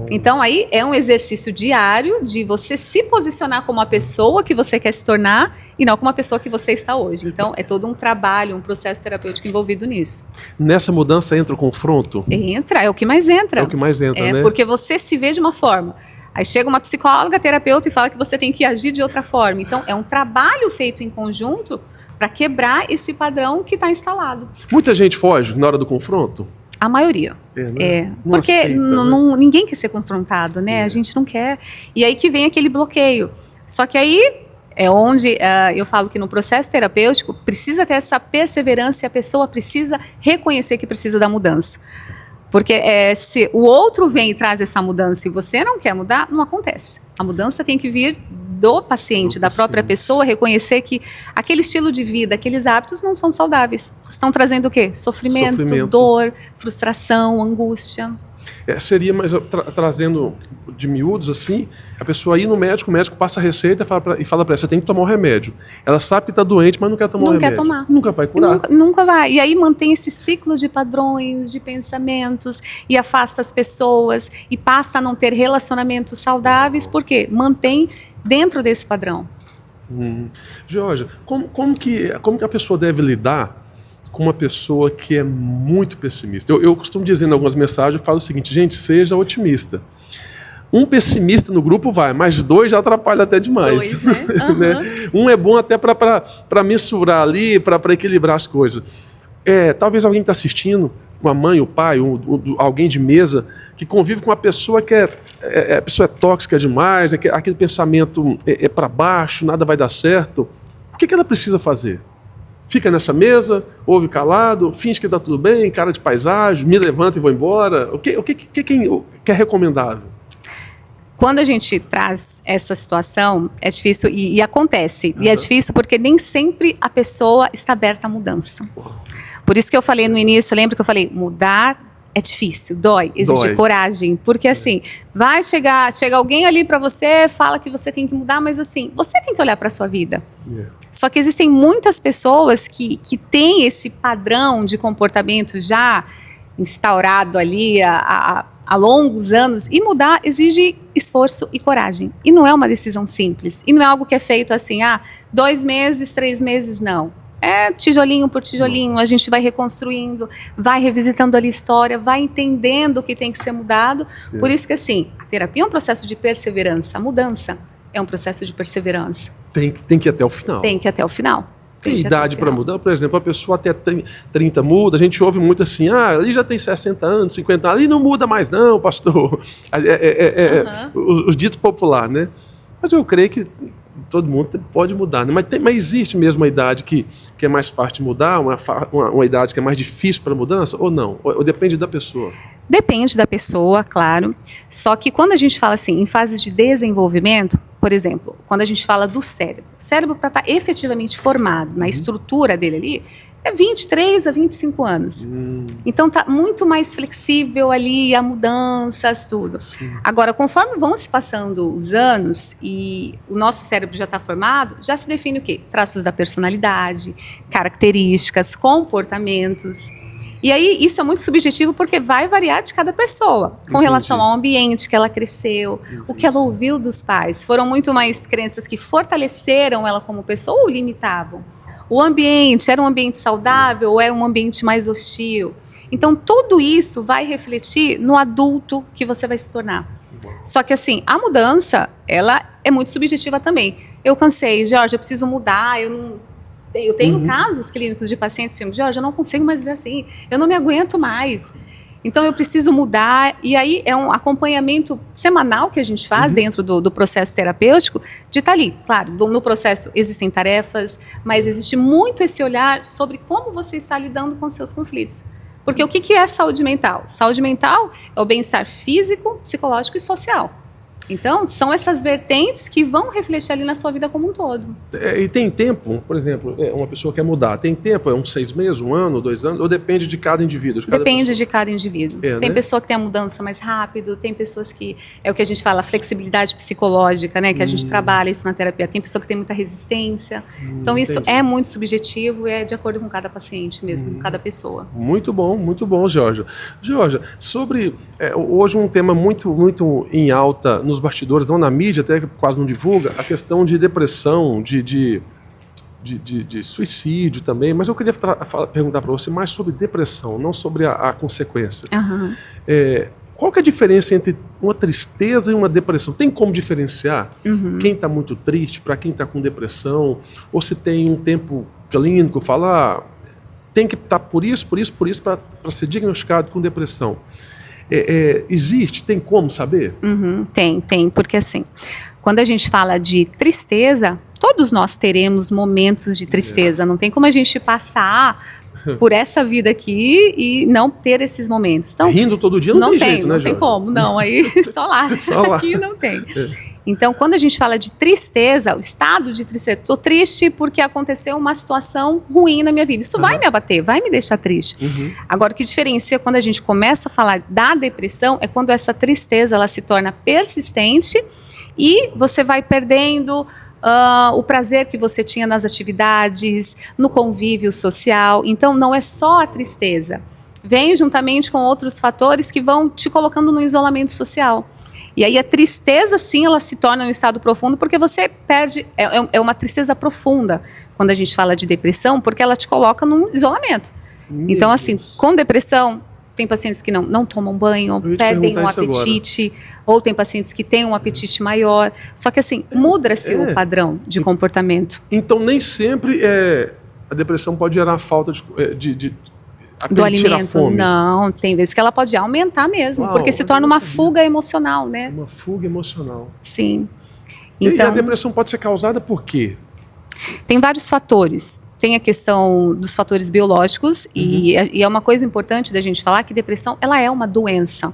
Então aí é um exercício diário de você se posicionar como a pessoa que você quer se tornar e não como a pessoa que você está hoje. Então é todo um trabalho, um processo terapêutico envolvido nisso. Nessa mudança entra o confronto? Entra, é o que mais entra. É o que mais entra, né? Porque você se vê de uma forma. Aí chega uma psicóloga, terapeuta e fala que você tem que agir de outra forma. Então é um trabalho feito em conjunto para quebrar esse padrão que está instalado. Muita gente foge na hora do confronto? A maioria. Porque aceita, ninguém quer ser confrontado, né? A gente não quer. E aí que vem aquele bloqueio. Só que aí é onde eu falo que no processo terapêutico precisa ter essa perseverança e a pessoa precisa reconhecer que precisa da mudança. Porque se o outro vem e traz essa mudança e você não quer mudar, não acontece. A mudança tem que vir do paciente, da própria pessoa, reconhecer que aquele estilo de vida, aqueles hábitos não são saudáveis. Estão trazendo o quê? Sofrimento. Dor, frustração, angústia. Seria, mas trazendo de miúdos assim, a pessoa ir no médico, o médico passa a receita e fala para ela, você tem que tomar o remédio. Ela sabe que está doente, mas não quer tomar o remédio. Não quer tomar. Nunca vai curar. Nunca vai. E aí mantém esse ciclo de padrões, de pensamentos, e afasta as pessoas, e passa a não ter relacionamentos saudáveis, porque mantém dentro desse padrão. Georgia, como que a pessoa deve lidar com uma pessoa que é muito pessimista? Eu costumo dizer em algumas mensagens, eu falo o seguinte, gente, seja otimista. Um pessimista no grupo vai, mas 2 já atrapalha até demais. 2, né? Né? Um é bom até para mensurar ali, para equilibrar as coisas. Talvez alguém que está assistindo, uma mãe, o pai, alguém de mesa, que convive com uma pessoa que a pessoa é tóxica demais, aquele pensamento é para baixo, nada vai dar certo. O que ela precisa fazer? Fica nessa mesa, ouve calado, finge que está tudo bem, cara de paisagem, me levanta e vou embora. O que é recomendável? Quando a gente traz essa situação, é difícil e acontece. E é difícil porque nem sempre a pessoa está aberta à mudança. Por isso que eu falei no início, lembra que eu falei, mudar é difícil, dói, exige coragem. Porque assim, chega alguém ali para você, fala que você tem que mudar, mas assim, você tem que olhar para a sua vida. Só que existem muitas pessoas que têm esse padrão de comportamento já instaurado ali há longos anos, e mudar exige esforço e coragem. E não é uma decisão simples. E não é algo que é feito assim, 2 meses, 3 meses, não. É tijolinho por tijolinho, a gente vai reconstruindo, vai revisitando ali a história, vai entendendo o que tem que ser mudado. Por isso que, assim, a terapia é um processo de perseverança, a mudança é um processo de perseverança. Tem que ir até o final. Tem que ir até o final. Tem idade para mudar? Por exemplo, a pessoa até 30 muda, a gente ouve muito assim, ali já tem 60 anos, 50 anos, ali não muda mais não, pastor. Os ditos populares, né? Mas eu creio que todo mundo pode mudar, né? Mas existe mesmo uma idade que é mais fácil de mudar, uma idade que é mais difícil para mudança, ou não? Ou depende da pessoa? Depende da pessoa, claro. Só que quando a gente fala assim, em fases de desenvolvimento, por exemplo, quando a gente fala do cérebro, o cérebro para estar efetivamente formado na estrutura dele ali, é 23 a 25 anos. Então tá muito mais flexível ali, a mudanças, tudo. Sim. Agora, conforme vão se passando os anos e o nosso cérebro já está formado, já se define o quê? Traços da personalidade, características, comportamentos. E aí, isso é muito subjetivo porque vai variar de cada pessoa, com relação ao ambiente que ela cresceu, o que ela ouviu dos pais. Foram muito mais crenças que fortaleceram ela como pessoa ou limitavam? O ambiente, era um ambiente saudável ou era um ambiente mais hostil? Então, tudo isso vai refletir no adulto que você vai se tornar. Só que, assim, a mudança, ela é muito subjetiva também. Eu cansei, Jorge, eu preciso mudar, eu tenho casos clínicos de pacientes que dizem, Jorge, eu não consigo mais ver assim, eu não me aguento mais. Então, eu preciso mudar. E aí, é um acompanhamento semanal que a gente faz dentro do processo terapêutico, de estar ali. Claro, no processo existem tarefas, mas existe muito esse olhar sobre como você está lidando com seus conflitos. Porque o que é saúde mental? Saúde mental é o bem-estar físico, psicológico e social. Então, são essas vertentes que vão refletir ali na sua vida como um todo. E tem tempo, por exemplo, uma pessoa quer mudar, tem tempo, uns 6 meses, 1 ano, 2 anos, ou depende de cada indivíduo? Depende de cada indivíduo. Tem né? pessoa que tem a mudança mais rápido, tem pessoas que, é o que a gente fala, flexibilidade psicológica, né, que a gente trabalha isso na terapia, tem pessoa que tem muita resistência. Então, isso é muito subjetivo e é de acordo com cada paciente mesmo, com cada pessoa. Muito bom, Georgia. Georgia, sobre, hoje um tema muito, muito em alta nos bastidores, não na mídia, até quase não divulga, a questão de depressão, de suicídio também, mas eu queria perguntar para você mais sobre depressão, não sobre a consequência. Qual que é a diferença entre uma tristeza e uma depressão? Tem como diferenciar quem está muito triste para quem está com depressão? Ou se tem um tempo clínico, falar tem que estar por isso, para ser diagnosticado com depressão? Existe? Tem como saber? Tem, porque assim, quando a gente fala de tristeza, todos nós teremos momentos de tristeza, não tem como a gente passar por essa vida aqui e não ter esses momentos. Então, rindo todo dia não tem jeito, né, Não tem como, não, aí só lá, aqui não tem. Então, quando a gente fala de tristeza, o estado de tristeza, estou triste porque aconteceu uma situação ruim na minha vida. Isso vai me abater, vai me deixar triste. Agora, o que diferencia quando a gente começa a falar da depressão é quando essa tristeza ela se torna persistente e você vai perdendo o prazer que você tinha nas atividades, no convívio social. Então, não é só a tristeza. Vem juntamente com outros fatores que vão te colocando no isolamento social. E aí a tristeza, sim, ela se torna um estado profundo porque você perde, é uma tristeza profunda quando a gente fala de depressão, porque ela te coloca num isolamento. Então, assim, com depressão, tem pacientes que não tomam banho, perdem o apetite, ou tem pacientes que têm um apetite maior. Só que, assim, muda-se o padrão de comportamento. Então, nem sempre a depressão pode gerar falta do alimento, não, tem vezes que ela pode aumentar mesmo, porque se torna uma fuga emocional, né? Uma fuga emocional. Sim. Então, e a depressão pode ser causada por quê? Tem vários fatores. Tem a questão dos fatores biológicos e é uma coisa importante da gente falar que depressão, ela é uma doença,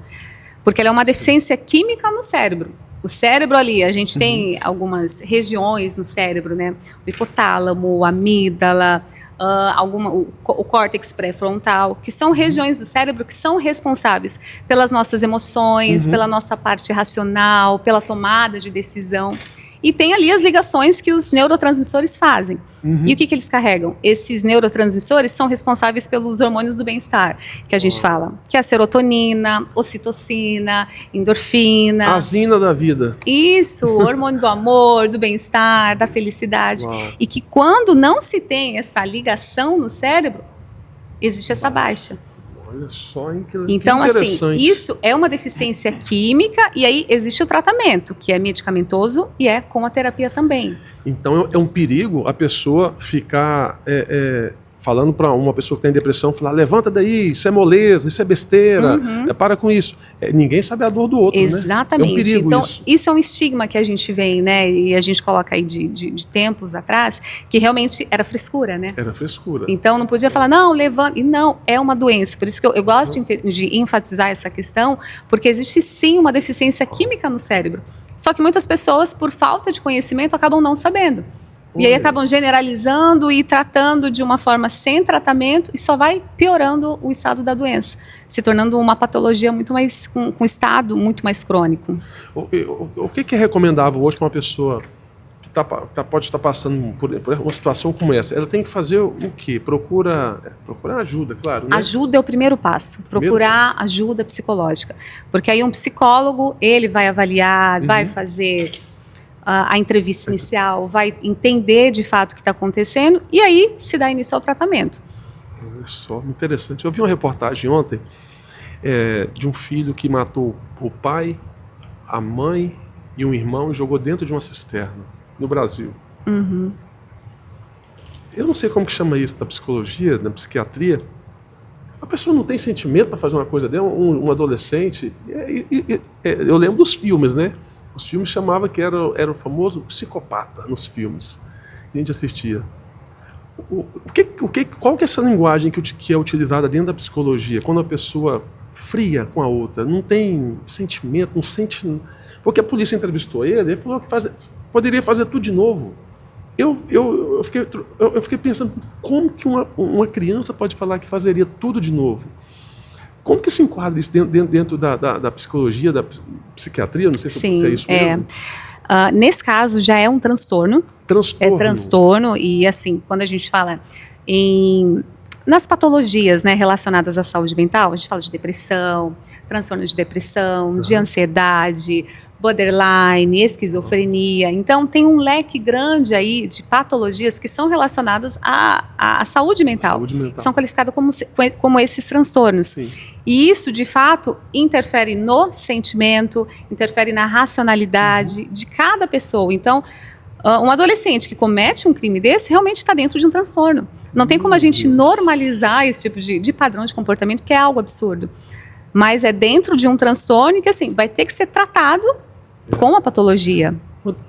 porque ela é uma deficiência química no cérebro. O cérebro ali, a gente tem algumas regiões no cérebro, né? O hipotálamo, a amígdala, o córtex pré-frontal, que são regiões do cérebro que são responsáveis pelas nossas emoções, pela nossa parte racional, pela tomada de decisão. E tem ali as ligações que os neurotransmissores fazem. E o que eles carregam? Esses neurotransmissores são responsáveis pelos hormônios do bem-estar, que a gente fala, que é a serotonina, ocitocina, endorfina. A zina da vida. Isso, o hormônio do amor, do bem-estar, da felicidade. E que quando não se tem essa ligação no cérebro, existe essa baixa. Olha só, então, assim, isso é uma deficiência química e aí existe o tratamento, que é medicamentoso e é com a terapia também. Então é um perigo a pessoa ficar falando para uma pessoa que tem depressão, falar, levanta daí, isso é moleza, isso é besteira, para com isso. Ninguém sabe a dor do outro, exatamente. Né? É um perigo então, isso é um estigma que a gente vê, né, e a gente coloca aí de tempos atrás, que realmente era frescura, né? Era frescura. Então não podia falar, não, levanta, e não, é uma doença. Por isso que eu gosto de enfatizar essa questão, porque existe sim uma deficiência química no cérebro. Só que muitas pessoas, por falta de conhecimento, acabam não sabendo. E aí acabam generalizando e tratando de uma forma sem tratamento e só vai piorando o estado da doença, se tornando uma patologia muito mais, com um estado muito mais crônico. O que é recomendável hoje para uma pessoa que pode estar passando por uma situação como essa? Ela tem que fazer o quê? Procurar ajuda, claro. Né? Ajuda é o primeiro passo, procurar ajuda psicológica. Porque aí um psicólogo, ele vai avaliar, vai fazer a entrevista inicial, vai entender de fato o que está acontecendo e aí se dá início ao tratamento. Olha só, interessante. Eu vi uma reportagem ontem de um filho que matou o pai, a mãe e um irmão e jogou dentro de uma cisterna no Brasil. Eu não sei como que chama isso na psicologia, na psiquiatria. A pessoa não tem sentimento para fazer uma coisa dela, um adolescente. Eu lembro dos filmes, né? Os filmes chamavam que era o famoso psicopata nos filmes que a gente assistia. Qual que é essa linguagem que é utilizada dentro da psicologia? Quando a pessoa fria com a outra, não tem sentimento, não sente... Porque a polícia entrevistou ele falou que poderia fazer tudo de novo. Eu fiquei pensando, como que uma criança pode falar que fazeria tudo de novo? Como que se enquadra isso dentro da psicologia, da psiquiatria? Não sei se é isso mesmo. Nesse caso, já é um transtorno. É transtorno. E assim, quando a gente fala nas patologias, né, relacionadas à saúde mental, a gente fala de depressão, transtorno de depressão, de ansiedade, borderline, esquizofrenia. Então, tem um leque grande aí de patologias que são relacionadas à saúde mental. São qualificadas como esses transtornos. Sim. E isso, de fato, interfere no sentimento, interfere na racionalidade de cada pessoa. Então, um adolescente que comete um crime desse realmente está dentro de um transtorno. Não tem como a gente normalizar esse tipo de padrão de comportamento, que é algo absurdo. Mas é dentro de um transtorno que, assim, vai ter que ser tratado com a patologia.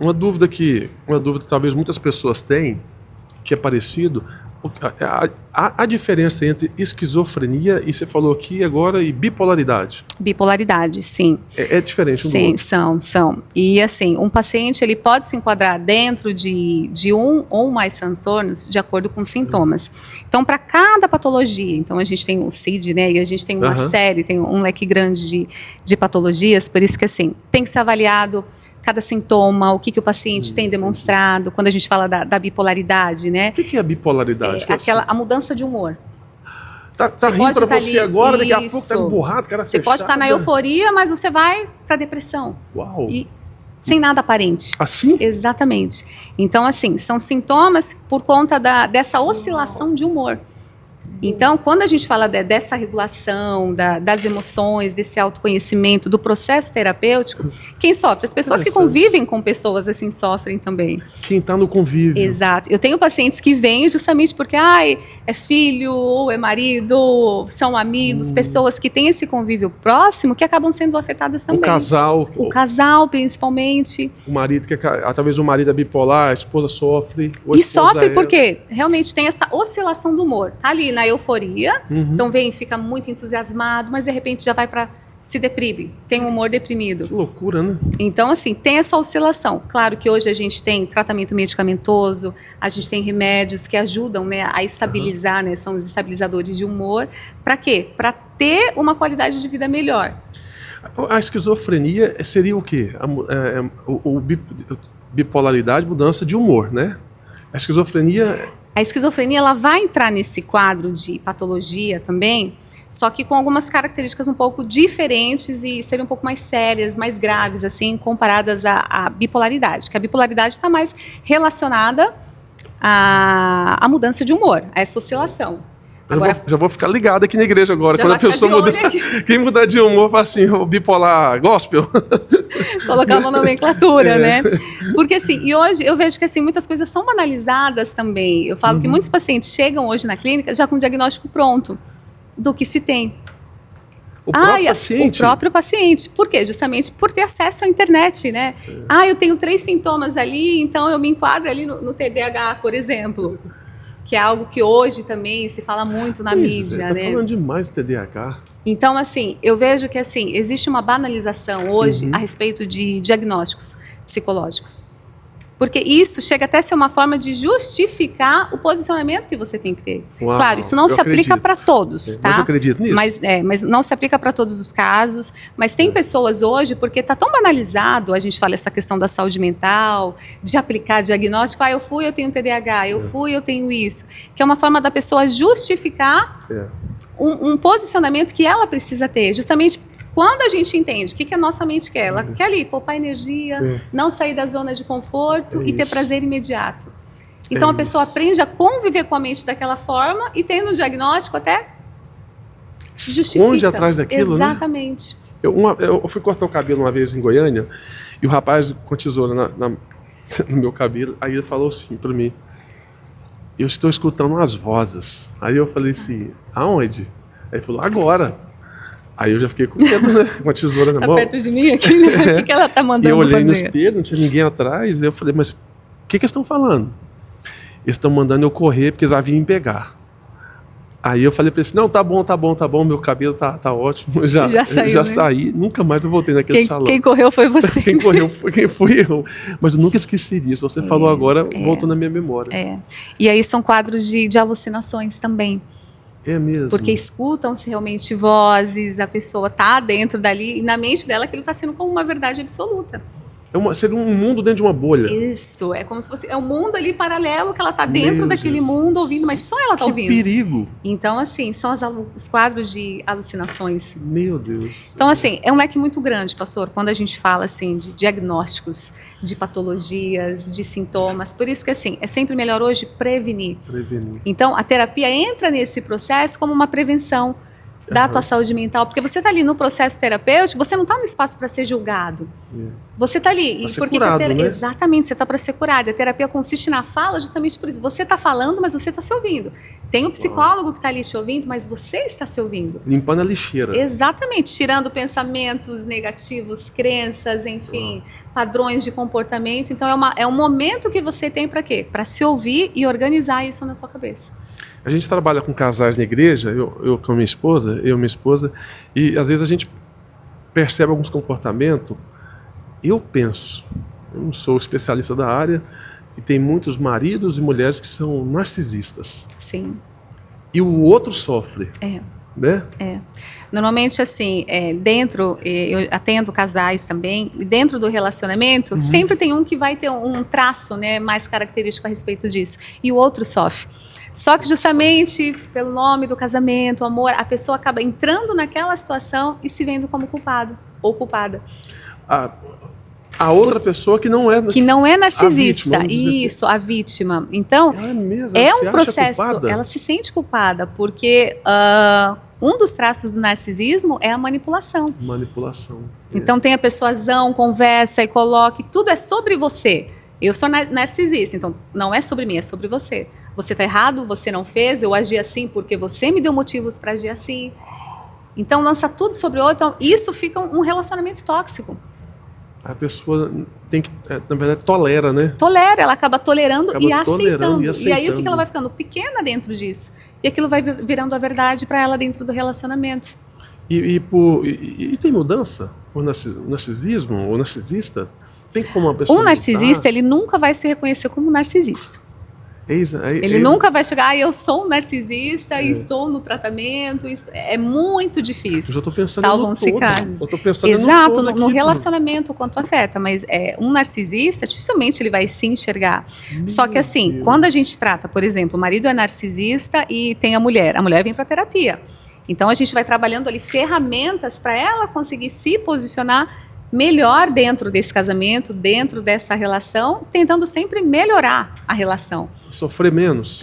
Uma dúvida que talvez muitas pessoas têm, que é parecido, a diferença entre esquizofrenia e você falou aqui agora e bipolaridade. Bipolaridade, sim. É diferente um do outro. Sim, são. E assim, um paciente ele pode se enquadrar dentro de um ou mais transtornos de acordo com os sintomas. Então, para cada patologia, então a gente tem o CID, né, e a gente tem uma série, tem um leque grande de patologias, por isso que assim, tem que ser avaliado cada sintoma, o que o paciente tem demonstrado, quando a gente fala da bipolaridade, né? O que é a bipolaridade? A mudança de humor. Tá rindo pra você agora, daqui a pouco tá emburrado, cara fechado. Você pode estar na euforia, mas você vai pra depressão. Uau! E sem nada aparente. Assim? Exatamente. Então, assim, são sintomas por conta dessa oscilação de humor. Então, quando a gente fala dessa regulação, das emoções, desse autoconhecimento, do processo terapêutico, quem sofre? As pessoas que convivem com pessoas assim sofrem também. Quem está no convívio. Exato. Eu tenho pacientes que vêm justamente porque é filho, ou é marido, são amigos, pessoas que têm esse convívio próximo que acabam sendo afetadas também. O casal, principalmente. O marido, talvez o marido é bipolar, a esposa sofre. E sofre porque realmente tem essa oscilação do humor. Tá ali na euforia, então fica muito entusiasmado, mas de repente já vai para se deprime, tem um humor deprimido. Que loucura, né? Então, assim, tem essa oscilação. Claro que hoje a gente tem tratamento medicamentoso, a gente tem remédios que ajudam, né, a estabilizar, né, são os estabilizadores de humor. Para quê? Para ter uma qualidade de vida melhor. A esquizofrenia seria o quê? bipolaridade, mudança de humor, né? A esquizofrenia... A esquizofrenia ela vai entrar nesse quadro de patologia também, só que com algumas características um pouco diferentes e seriam um pouco mais sérias, mais graves, assim, comparadas à bipolaridade. Que a bipolaridade está mais relacionada à mudança de humor, a essa oscilação. Agora, já vou ficar ligado aqui na igreja agora. Quando a pessoa quem mudar de humor, fala assim, o bipolar gospel. Colocar uma nomenclatura, né? Porque assim, e hoje eu vejo que assim, muitas coisas são banalizadas também. Eu falo que muitos pacientes chegam hoje na clínica já com o diagnóstico pronto do que se tem. O próprio paciente? O próprio paciente. Por quê? Justamente por ter acesso à internet, né? Eu tenho 3 sintomas ali, então eu me enquadro ali no TDAH, por exemplo. Que é algo que hoje também se fala muito na mídia, né? Tá falando demais do TDAH. Então, assim, eu vejo que assim, existe uma banalização hoje a respeito de diagnósticos psicológicos. Porque isso chega até a ser uma forma de justificar o posicionamento que você tem que ter. Uau, claro, isso não se aplica para todos, tá? Mas eu acredito nisso. Mas não se aplica para todos os casos. Mas tem pessoas hoje, porque está tão banalizado, a gente fala essa questão da saúde mental, de aplicar diagnóstico, eu tenho TDAH, eu tenho isso. Que é uma forma da pessoa justificar um posicionamento que ela precisa ter, justamente quando a gente entende o que a nossa mente quer. Ela quer ali poupar energia, não sair da zona de conforto e ter prazer imediato. Então a pessoa aprende a conviver com a mente daquela forma e tendo um diagnóstico até justifica. Esconde atrás daquilo, exatamente. Né? Eu fui cortar o cabelo uma vez em Goiânia e o rapaz com a tesoura no meu cabelo, aí ele falou assim para mim, eu estou escutando umas vozes. Aí eu falei assim, aonde? Aí ele falou, agora. Aí eu já fiquei com medo, né? Com a tesoura na mão. Tá perto de mim aqui, né? O que ela tá mandando fazer? E eu olhei fazer? no espelho, não tinha ninguém atrás. E eu falei, mas o que eles estão falando? Eles estão mandando eu correr porque eles já vinham me pegar. Aí eu falei pra eles, não, tá bom, meu cabelo tá ótimo. Já saiu, né? Saí, nunca mais eu voltei naquele salão. Quem correu foi você. Quem fui eu. Mas eu nunca esqueci disso. Você falou agora, voltou na minha memória. E aí são quadros de alucinações também. É mesmo. Porque escutam-se realmente vozes, a pessoa tá dentro dali e na mente dela aquilo está sendo como uma verdade absoluta. Seria um mundo dentro de uma bolha. Isso, é como se fosse um mundo ali paralelo que ela está dentro daquele mundo ouvindo, mas só ela está ouvindo. Que perigo. Então, assim, são os quadros de alucinações. Meu Deus. Então, assim, é um leque muito grande, pastor, quando a gente fala, assim, de diagnósticos, de patologias, de sintomas. Por isso que, assim, é sempre melhor hoje prevenir. Então, a terapia entra nesse processo como uma prevenção da tua saúde mental, porque você está ali no processo terapêutico, você não está no espaço para ser julgado. Você está ali pra ser curado, né? Exatamente, você está para ser curado. A terapia consiste na fala justamente por isso. Você está falando, mas você está se ouvindo. Tem um psicólogo que está ali te ouvindo, mas você está se ouvindo. Limpando a lixeira. Exatamente, tirando pensamentos negativos, crenças, enfim, padrões de comportamento. Então é um momento que você tem para quê? Para se ouvir e organizar isso na sua cabeça. A gente trabalha com casais na igreja, eu com minha esposa, e às vezes a gente percebe alguns comportamentos. Eu não sou especialista da área, e tem muitos maridos e mulheres que são narcisistas. Sim. E o outro sofre. Né? Normalmente, assim, eu atendo casais também, e dentro do relacionamento, sempre tem um que vai ter um traço, né, mais característico a respeito disso, e o outro sofre. Só que justamente pelo nome do casamento, o amor, a pessoa acaba entrando naquela situação e se vendo como culpado ou culpada. A outra pessoa que não é narcisista, a vítima, a vítima. Então, é um processo, ela se sente culpada, porque um dos traços do narcisismo é a manipulação. Então tem a persuasão, conversa e coloca, tudo é sobre você. Eu sou narcisista, então não é sobre mim, é sobre você. Você está errado, você não fez, eu agi assim porque você me deu motivos para agir assim. Então lança tudo sobre o outro, então isso fica um relacionamento tóxico. A pessoa na verdade, tolera, né? Ela acaba tolerando e aceitando. E aí o que ela vai ficando? Pequena dentro disso. E aquilo vai virando a verdade para ela dentro do relacionamento. E tem mudança? O narcisismo, o narcisista, tem como uma pessoa... Um narcisista, ele nunca vai se reconhecer como narcisista. Ele nunca vai chegar, eu sou um narcisista e estou no tratamento. Isso é muito difícil. Eu já estou pensando Salvam-se casos. Eu estou pensando Exato, no no relacionamento quanto afeta, mas um narcisista, dificilmente ele vai se enxergar. Só que assim, quando a gente trata, por exemplo, o marido é narcisista e tem a mulher vem para terapia. Então a gente vai trabalhando ali ferramentas para ela conseguir se posicionar melhor dentro desse casamento, dentro dessa relação, tentando sempre melhorar a relação. Sofrer menos,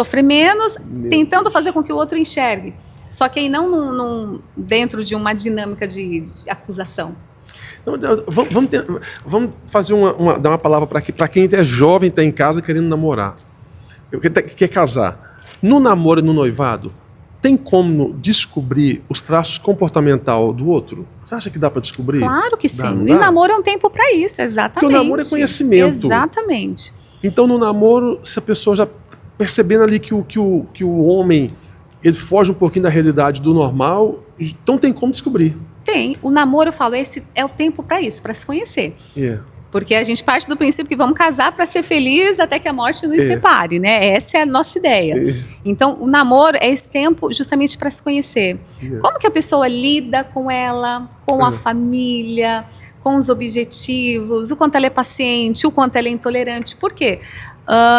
tentando fazer com que o outro enxergue. Só que aí não dentro de uma dinâmica de acusação. Então, vamos fazer dar uma palavra para quem é jovem, está em casa querendo namorar, quer casar. No namoro e no noivado, tem como descobrir os traços comportamentais do outro? Você acha que dá para descobrir? Claro que sim. E namoro é um tempo para isso, exatamente. Porque o namoro é conhecimento. Exatamente. Então, no namoro, se a pessoa já percebendo ali que o homem ele foge um pouquinho da realidade do normal, então tem como descobrir. Tem. O namoro, eu falo, esse é o tempo para isso, para se conhecer. Porque a gente parte do princípio que vamos casar para ser feliz até que a morte nos separe, né? Essa é a nossa ideia. Então, o namoro é esse tempo justamente para se conhecer. Como que a pessoa lida com ela, com a família, com os objetivos, o quanto ela é paciente, o quanto ela é intolerante. Por quê?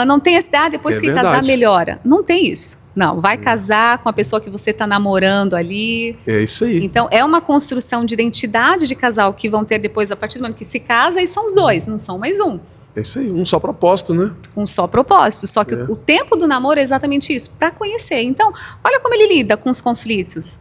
Não tem essa ideia, depois que casar melhora. Não tem isso. Não, vai casar com a pessoa que você está namorando ali. É isso aí. Então, é uma construção de identidade de casal que vão ter depois, a partir do momento que se casa, e são os dois, não são mais um. É isso aí, um só propósito, né? Um só propósito, só que o tempo do namoro é exatamente isso, para conhecer. Então, olha como ele lida com os conflitos.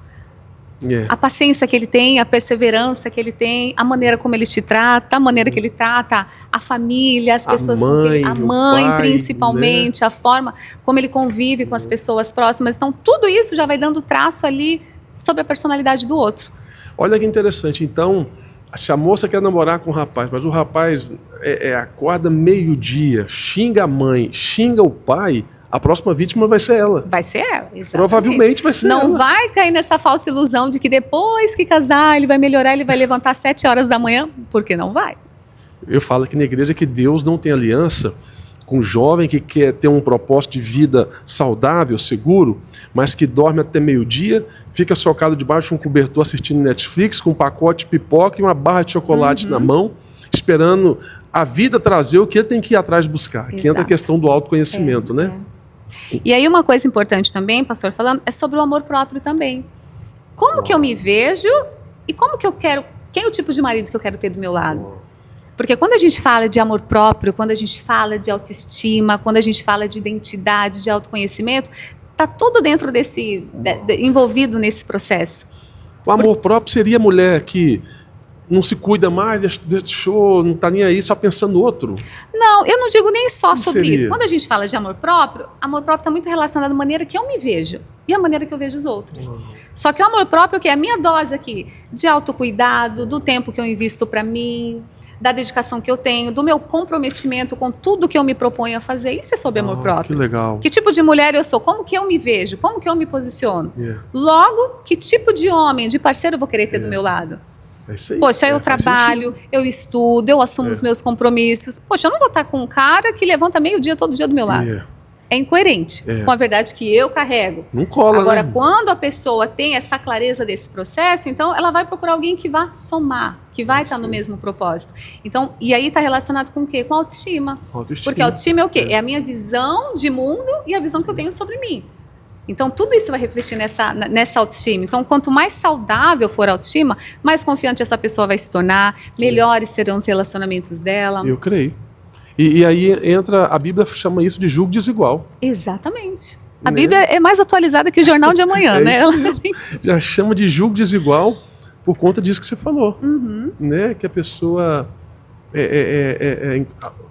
A paciência que ele tem, a perseverança que ele tem, a maneira como ele te trata, a maneira que ele trata a família, as pessoas a mãe pai, principalmente, né? A forma como ele convive com as pessoas próximas. Então, tudo isso já vai dando traço ali sobre a personalidade do outro. Olha que interessante. Então, se a moça quer namorar com o rapaz, mas o rapaz acorda meio-dia, xinga a mãe, xinga o pai, a próxima vítima vai ser ela. Vai ser ela, exatamente. Provavelmente vai ser ela. Não vai cair nessa falsa ilusão de que depois que casar ele vai melhorar, ele vai levantar às 7 horas da manhã, porque não vai. Eu falo aqui na igreja que Deus não tem aliança com um jovem que quer ter um propósito de vida saudável, seguro, mas que dorme até meio-dia, fica socado debaixo de um cobertor assistindo Netflix com um pacote de pipoca e uma barra de chocolate na mão, esperando a vida trazer o que ele tem que ir atrás buscar. Exato. Que entra a questão do autoconhecimento, né? E aí uma coisa importante também, pastor, falando, é sobre o amor próprio também. Como que eu me vejo e como que eu quero, quem é o tipo de marido que eu quero ter do meu lado? Porque quando a gente fala de amor próprio, quando a gente fala de autoestima, quando a gente fala de identidade, de autoconhecimento, tá tudo dentro desse, envolvido nesse processo. O amor próprio seria a mulher que não se cuida mais, deixou, não está nem aí, só pensando no outro? Não, eu não digo nem só sobre isso. Quando a gente fala de amor próprio está muito relacionado à maneira que eu me vejo e à maneira que eu vejo os outros. Só que o amor próprio, que é a minha dose aqui, de autocuidado, do tempo que eu invisto para mim, da dedicação que eu tenho, do meu comprometimento com tudo que eu me proponho a fazer, isso é sobre amor próprio. Que legal. Que tipo de mulher eu sou? Como que eu me vejo? Como que eu me posiciono? Logo, que tipo de homem, de parceiro eu vou querer ter do meu lado? É isso aí. Poxa, eu trabalho, eu estudo, eu assumo os meus compromissos. Poxa, eu não vou estar com um cara que levanta meio-dia todo dia do meu lado. É incoerente com a verdade que eu carrego. Não cola, agora, né? quando a pessoa tem essa clareza desse processo, então ela vai procurar alguém que vá somar, que vai estar no mesmo propósito. Então, e aí está relacionado com o quê? Com a autoestima. Porque a autoestima é o quê? É a minha visão de mundo e a visão que eu tenho sobre mim. Então, tudo isso vai refletir nessa autoestima. Então, quanto mais saudável for a autoestima, mais confiante essa pessoa vai se tornar, melhores serão os relacionamentos dela. Eu creio. E aí entra, a Bíblia chama isso de julgo desigual. Exatamente. A Bíblia é mais atualizada que o Jornal de Amanhã, né? Já chama de julgo desigual por conta disso que você falou. Né? Que a pessoa...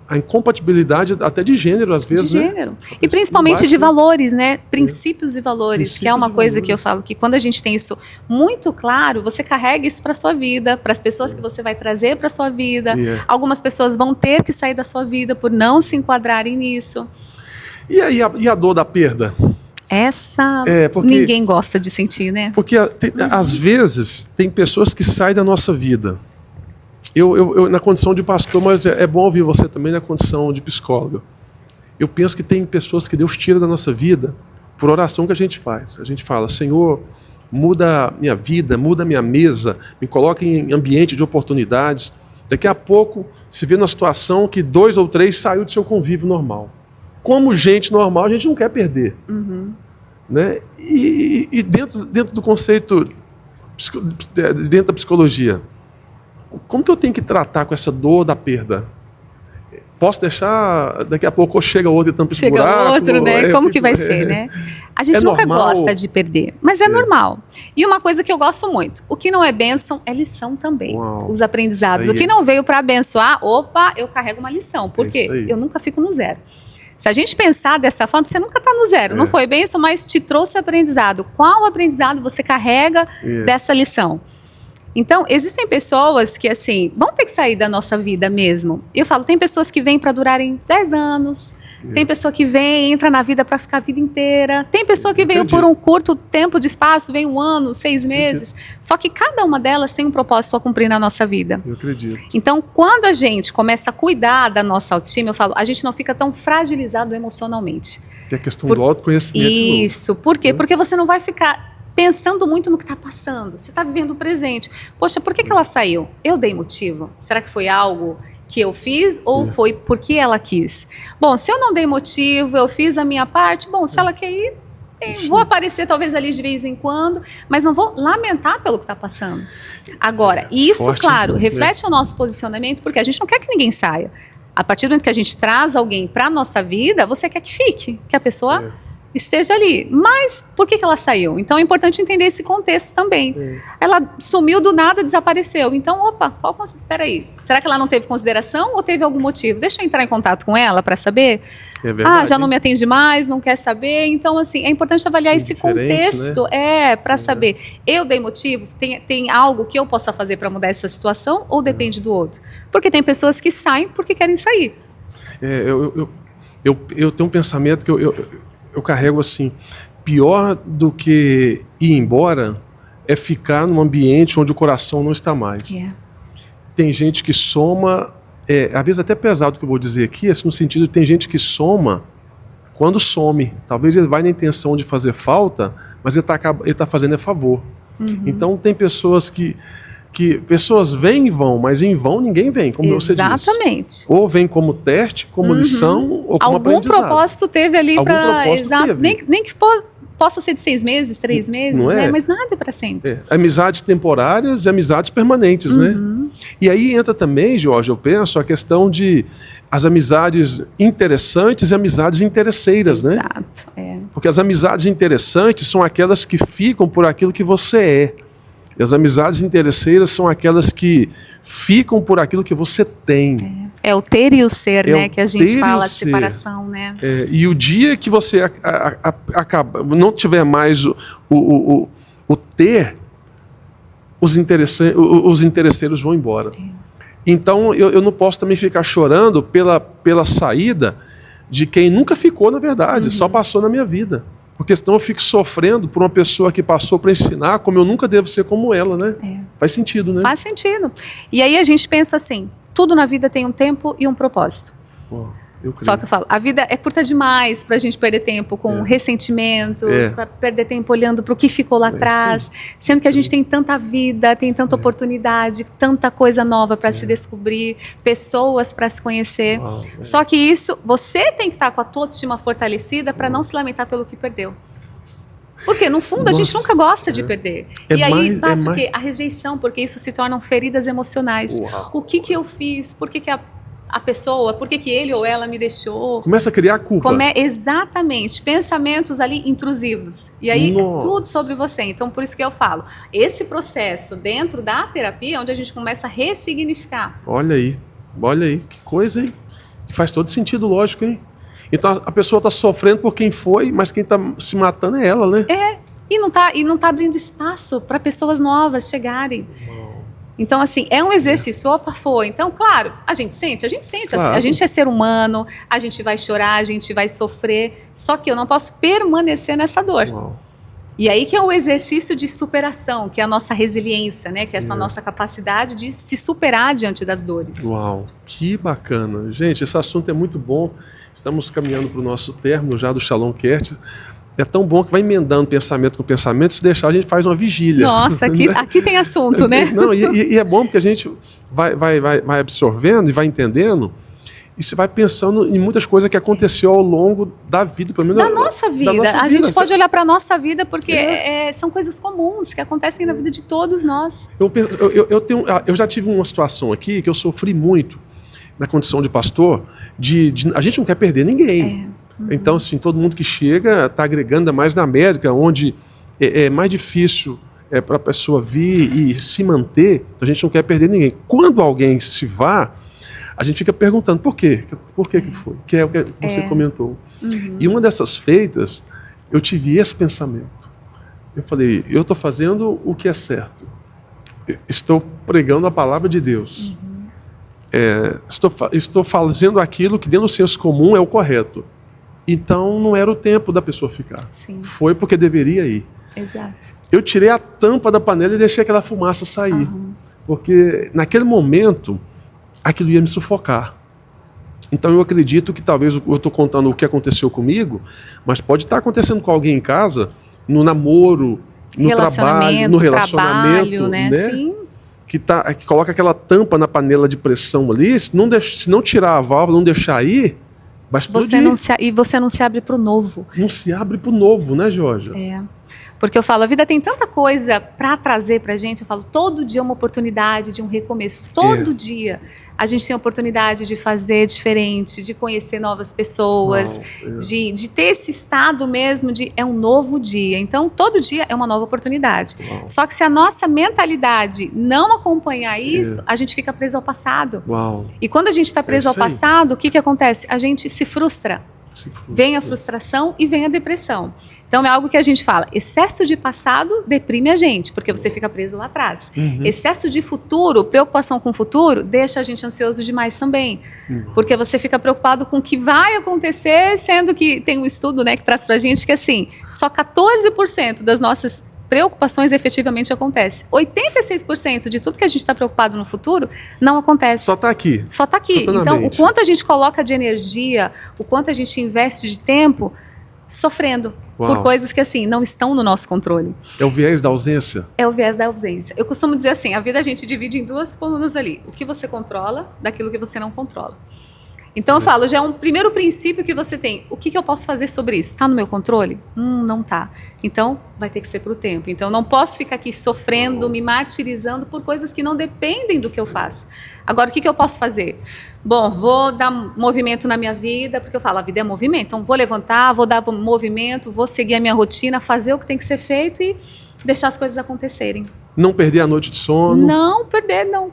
a incompatibilidade até de gênero, às vezes. De gênero. E principalmente de valores, né? Princípios e valores, que é uma coisa que eu falo que quando a gente tem isso muito claro, você carrega isso para sua vida, para as pessoas que você vai trazer para sua vida. Algumas pessoas vão ter que sair da sua vida por não se enquadrarem nisso. E aí, e a dor da perda? Essa ninguém gosta de sentir, né? Porque às vezes tem pessoas que saem da nossa vida. Eu na condição de pastor, mas é bom ouvir você também na condição de psicólogo. eu penso que tem pessoas que Deus tira da nossa vida por oração que a gente faz. A gente fala, Senhor, muda minha vida, muda minha mesa, me coloca em ambiente de oportunidades. Daqui a pouco se vê numa situação que 2 ou 3 saiu do seu convívio normal. Como gente normal, a gente não quer perder. Né? E dentro do conceito, dentro da psicologia, como que eu tenho que tratar com essa dor da perda? Posso deixar, daqui a pouco chega outro e tampa esse buraco? Chega outro, né? Como que vai ser, né? A gente nunca gosta de perder, mas é normal. E uma coisa que eu gosto muito, o que não é bênção é lição também. Uau, os aprendizados. O que não veio para abençoar, opa, eu carrego uma lição. Por quê? Eu nunca fico no zero. Se a gente pensar dessa forma, você nunca está no zero. Não foi bênção, mas te trouxe aprendizado. Qual aprendizado você carrega dessa lição? Então, existem pessoas que, assim, vão ter que sair da nossa vida mesmo. Eu falo, tem pessoas que vêm para durarem 10 anos, tem pessoa que vem, entra na vida para ficar a vida inteira, tem pessoa que veio por um curto tempo de espaço, vem 1 ano, 6 meses. Só que cada uma delas tem um propósito a cumprir na nossa vida. Eu acredito. Então, quando a gente começa a cuidar da nossa autoestima, eu falo, a gente não fica tão fragilizado emocionalmente. Que é a questão do autoconhecimento. Isso. Por quê? Porque você não vai ficar pensando muito no que está passando. Você está vivendo o presente. Poxa, por que ela saiu? Eu dei motivo? Será que foi algo que eu fiz ou foi porque ela quis? Bom, se eu não dei motivo, eu fiz a minha parte, bom, se ela quer ir, vou aparecer talvez ali de vez em quando, mas não vou lamentar pelo que está passando. Agora, isso, claro, reflete o nosso posicionamento, porque a gente não quer que ninguém saia. A partir do momento que a gente traz alguém para a nossa vida, você quer que fique, que a pessoa esteja ali. Mas por que ela saiu? Então é importante entender esse contexto também. Ela sumiu do nada, desapareceu. Então, opa, espera aí. Será que ela não teve consideração ou teve algum motivo? Deixa eu entrar em contato com ela para saber. É verdade, já não me atende mais, não quer saber. Então, assim, é importante avaliar esse contexto, para saber. Eu dei motivo? Tem algo que eu possa fazer para mudar essa situação ou depende do outro? Porque tem pessoas que saem porque querem sair. Eu tenho um pensamento que eu carrego assim, pior do que ir embora é ficar num ambiente onde o coração não está mais. Tem gente que soma, às vezes até pesado o que eu vou dizer aqui, assim, no sentido de tem gente que soma quando some. Talvez ele vai na intenção de fazer falta, mas ele tá fazendo a favor. Então tem pessoas que pessoas vêm e vão, mas em vão ninguém vem, como você disse. Exatamente. Ou vem como teste, como lição, ou como aprendizado. Algum propósito teve ali para... Nem que possa ser de 6 meses, 3 meses, né? Mas nada é para sempre. Amizades temporárias e amizades permanentes, né? E aí entra também, Jorge, eu penso, a questão de as amizades interessantes e amizades interesseiras, né? Exato, Porque as amizades interessantes são aquelas que ficam por aquilo que você é. E as amizades interesseiras são aquelas que ficam por aquilo que você tem. É o ter e o ser, né? Que a gente fala, a separação, né? E o dia que você não tiver mais o ter, os interesseiros vão embora. Então, eu não posso também ficar chorando pela saída de quem nunca ficou, na verdade, só passou na minha vida. Porque senão eu fico sofrendo por uma pessoa que passou para ensinar como eu nunca devo ser como ela, né? Faz sentido, né? Faz sentido. E aí a gente pensa assim, tudo na vida tem um tempo e um propósito. Só que eu falo, a vida é curta demais para a gente perder tempo com ressentimentos, para perder tempo olhando para o que ficou lá atrás, sendo que a gente tem tanta vida, tem tanta oportunidade, tanta coisa nova para se descobrir, pessoas para se conhecer. Só que isso, você tem que estar com a tua autoestima fortalecida para não se lamentar pelo que perdeu. Porque, no fundo, a gente nunca gosta de perder. E aí bate o quê? A rejeição, porque isso se tornam feridas emocionais. O que eu fiz? Por que a pessoa, por que ele ou ela me deixou? Começa a criar culpa. Exatamente, pensamentos ali intrusivos. E aí é tudo sobre você. Então, por isso que eu falo, esse processo dentro da terapia é onde a gente começa a ressignificar. Olha aí, que coisa, hein? Que faz todo sentido, lógico, hein? Então a pessoa está sofrendo por quem foi, mas quem está se matando é ela, né? E não tá abrindo espaço para pessoas novas chegarem. Então, assim, é um exercício, foi. Então, claro, a gente sente, claro. A gente é ser humano, a gente vai chorar, a gente vai sofrer, só que eu não posso permanecer nessa dor. E aí que é o exercício de superação, que é a nossa resiliência, né? Que é essa nossa capacidade de se superar diante das dores. Que bacana. Gente, esse assunto é muito bom. Estamos caminhando para o nosso término já do Shalom Cast. É tão bom que vai emendando pensamento com pensamento, se deixar a gente faz uma vigília. Nossa, aqui tem assunto, né? Não, e é bom porque a gente vai absorvendo e vai entendendo, e você vai pensando em muitas coisas que aconteceu ao longo da vida. Pelo menos da nossa vida. A gente pode olhar para a nossa vida porque são coisas comuns que acontecem na vida de todos nós. Eu já tive uma situação aqui que eu sofri muito na condição de pastor, a gente não quer perder ninguém. Então, assim, todo mundo que chega está agregando, ainda mais na América, onde é mais difícil para a pessoa vir e se manter, a gente não quer perder ninguém. Quando alguém se vá, a gente fica perguntando por quê? Por que foi? Que é o que você comentou. E uma dessas feitas, eu tive esse pensamento. Eu falei, eu estou fazendo o que é certo. Estou pregando a palavra de Deus. Estou fazendo aquilo que dentro do senso comum é o correto. Então não era o tempo da pessoa ficar. Sim. Foi porque deveria ir. Exato. Eu tirei a tampa da panela e deixei aquela fumaça sair. Porque naquele momento aquilo ia me sufocar. Então eu acredito que talvez eu estou contando o que aconteceu comigo, mas pode estar acontecendo com alguém em casa, no namoro, no trabalho, no relacionamento, trabalho, né? Sim. Que coloca aquela tampa na panela de pressão ali, se não tirar a válvula, não deixar ir, vai explodir. Você não se abre para o novo. Não se abre para o novo, né, Georgia? Porque eu falo, a vida tem tanta coisa para trazer para a gente. Eu falo, todo dia é uma oportunidade de um recomeço. Todo dia a gente tem a oportunidade de fazer diferente, de conhecer novas pessoas, de ter esse estado mesmo de é um novo dia. Então, todo dia é uma nova oportunidade. Só que se a nossa mentalidade não acompanhar isso, a gente fica preso ao passado. E quando a gente está preso ao passado, o que acontece? A gente se frustra. Vem a frustração e vem a depressão. Então é algo que a gente fala, excesso de passado deprime a gente, porque você fica preso lá atrás. Excesso de futuro, preocupação com o futuro, deixa a gente ansioso demais também. Porque você fica preocupado com o que vai acontecer, sendo que tem um estudo, né, que traz pra gente que assim, só 14% das nossas preocupações efetivamente acontecem. 86% de tudo que a gente está preocupado no futuro não acontece. Só está aqui. Só está aqui. Então, o quanto a gente coloca de energia, o quanto a gente investe de tempo sofrendo por coisas que, assim, não estão no nosso controle. É o viés da ausência? É o viés da ausência. Eu costumo dizer assim, a vida a gente divide em duas colunas ali. O que você controla, daquilo que você não controla. Então eu falo, já é um primeiro princípio que você tem. O que eu posso fazer sobre isso? Está no meu controle? Não está. Então vai ter que ser para o tempo. Então eu não posso ficar aqui sofrendo, me martirizando por coisas que não dependem do que eu faço. Agora o que eu posso fazer? Bom, vou dar movimento na minha vida, porque eu falo, a vida é movimento. Então vou levantar, vou dar movimento, vou seguir a minha rotina, fazer o que tem que ser feito e deixar as coisas acontecerem. Não perder a noite de sono? Não perder, não.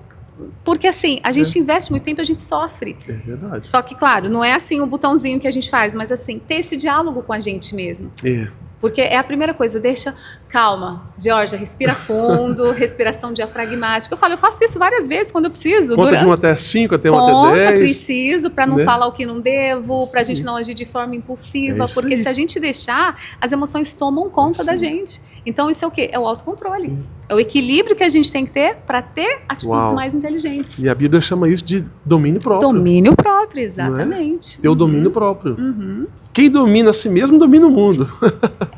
Porque assim, a gente investe muito tempo e a gente sofre. É verdade. Só que, claro, não é assim o botãozinho que a gente faz, mas assim, ter esse diálogo com a gente mesmo. Porque é a primeira coisa, calma, Georgia, respira fundo, respiração diafragmática. Eu faço isso várias vezes quando eu preciso. Conta de 1 até 5, até 1 até 10. Preciso, para não falar o que não devo, para a gente não agir de forma impulsiva, porque se a gente deixar, as emoções tomam conta da gente. Então isso é o quê? É o autocontrole. É o equilíbrio que a gente tem que ter para ter atitudes mais inteligentes. E a Bíblia chama isso de domínio próprio. Domínio próprio, exatamente. Ter o domínio próprio. Quem domina a si mesmo, domina o mundo.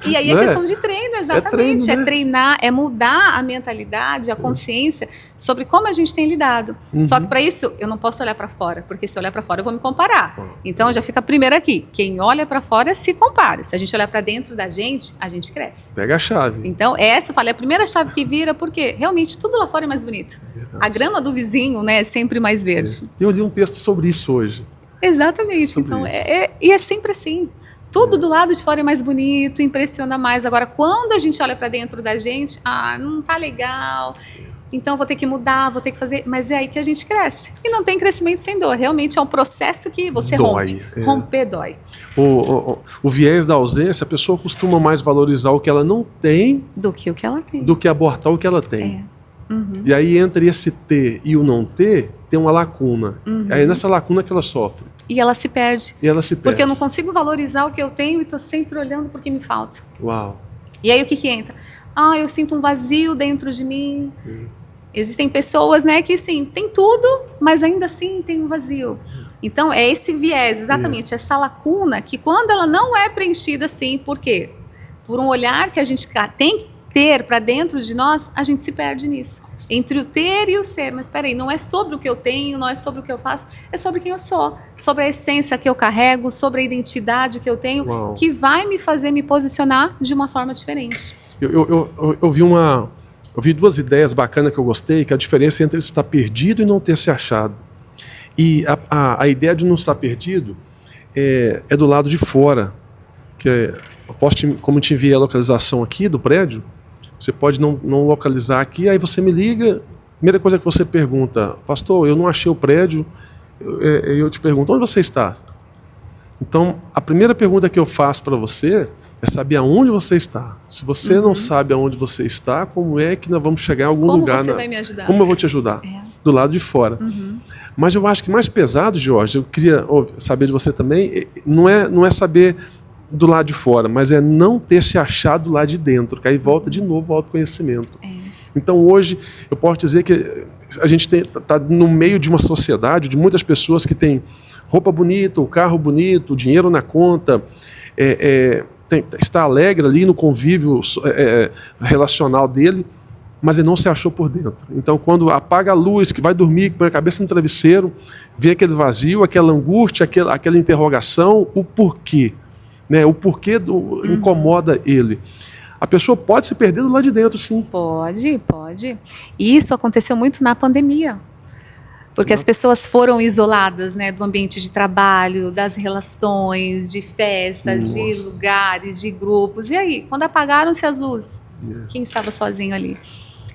E aí é questão de treino, exatamente. É treinar, é mudar a mentalidade, a consciência sobre como a gente tem lidado. Só que para isso, eu não posso olhar para fora, porque se eu olhar para fora, eu vou me comparar. Então já fica primeiro aqui. Quem olha para fora se compara. Se a gente olhar para dentro da gente, a gente cresce. Pega a chave. Então essa, eu falei, é a primeira chave que vira, porque realmente tudo lá fora é mais bonito. A grama do vizinho, né, é sempre mais verde. Eu li um texto sobre isso hoje. Exatamente. Então, e é sempre assim. Tudo do lado de fora é mais bonito, impressiona mais. Agora, quando a gente olha para dentro da gente, não tá legal. Então, vou ter que mudar, vou ter que fazer. Mas é aí que a gente cresce. E não tem crescimento sem dor. Realmente é um processo que você rompe. Romper dói. O viés da ausência, a pessoa costuma mais valorizar o que ela não tem do que o que ela tem. Do que abortar o que ela tem. E aí, entre esse ter e o não ter, tem uma lacuna. Aí nessa lacuna que ela sofre. E ela se perde. Porque eu não consigo valorizar o que eu tenho e estou sempre olhando porque me falta. E aí o que entra? Eu sinto um vazio dentro de mim. Existem pessoas, né, que sim, tem tudo, mas ainda assim tem um vazio. Então, é esse viés, exatamente, essa lacuna que quando ela não é preenchida assim, por quê? Por um olhar que a gente tem que ter para dentro de nós, a gente se perde nisso. Entre o ter e o ser. Mas espera aí, não é sobre o que eu tenho, não é sobre o que eu faço, é sobre quem eu sou, sobre a essência que eu carrego, sobre a identidade que eu tenho, Uau. que vai me fazer me posicionar de uma forma diferente. Eu vi duas ideias bacanas que eu gostei, que é a diferença entre estar perdido e não ter se achado. E a ideia de não estar perdido é do lado de fora. Como eu te enviei a localização aqui do prédio, você pode não localizar aqui, aí você me liga, primeira coisa que você pergunta, pastor, eu não achei o prédio, eu te pergunto, onde você está? Então, a primeira pergunta que eu faço para você é saber aonde você está. Se você não sabe aonde você está, como é que nós vamos chegar em algum lugar? Como você vai me ajudar? Como eu vou te ajudar? Do lado de fora. Mas eu acho que mais pesado, Jorge, eu queria saber de você também, não é saber do lado de fora, mas é não ter se achado lá de dentro, que aí volta de novo ao autoconhecimento. Então hoje eu posso dizer que a gente está no meio de uma sociedade de muitas pessoas que têm roupa bonita, o carro bonito, o dinheiro na conta, está alegre ali no convívio relacional dele, mas ele não se achou por dentro. Então quando apaga a luz, que vai dormir, põe a cabeça no travesseiro, vê aquele vazio, aquela angústia, aquela interrogação, o porquê. O porquê incomoda ele. A pessoa pode se perder do lado de dentro, sim. Pode. E isso aconteceu muito na pandemia. Porque as pessoas foram isoladas, do ambiente de trabalho, das relações, de festas, de lugares, de grupos. E aí, quando apagaram-se as luzes, quem estava sozinho ali?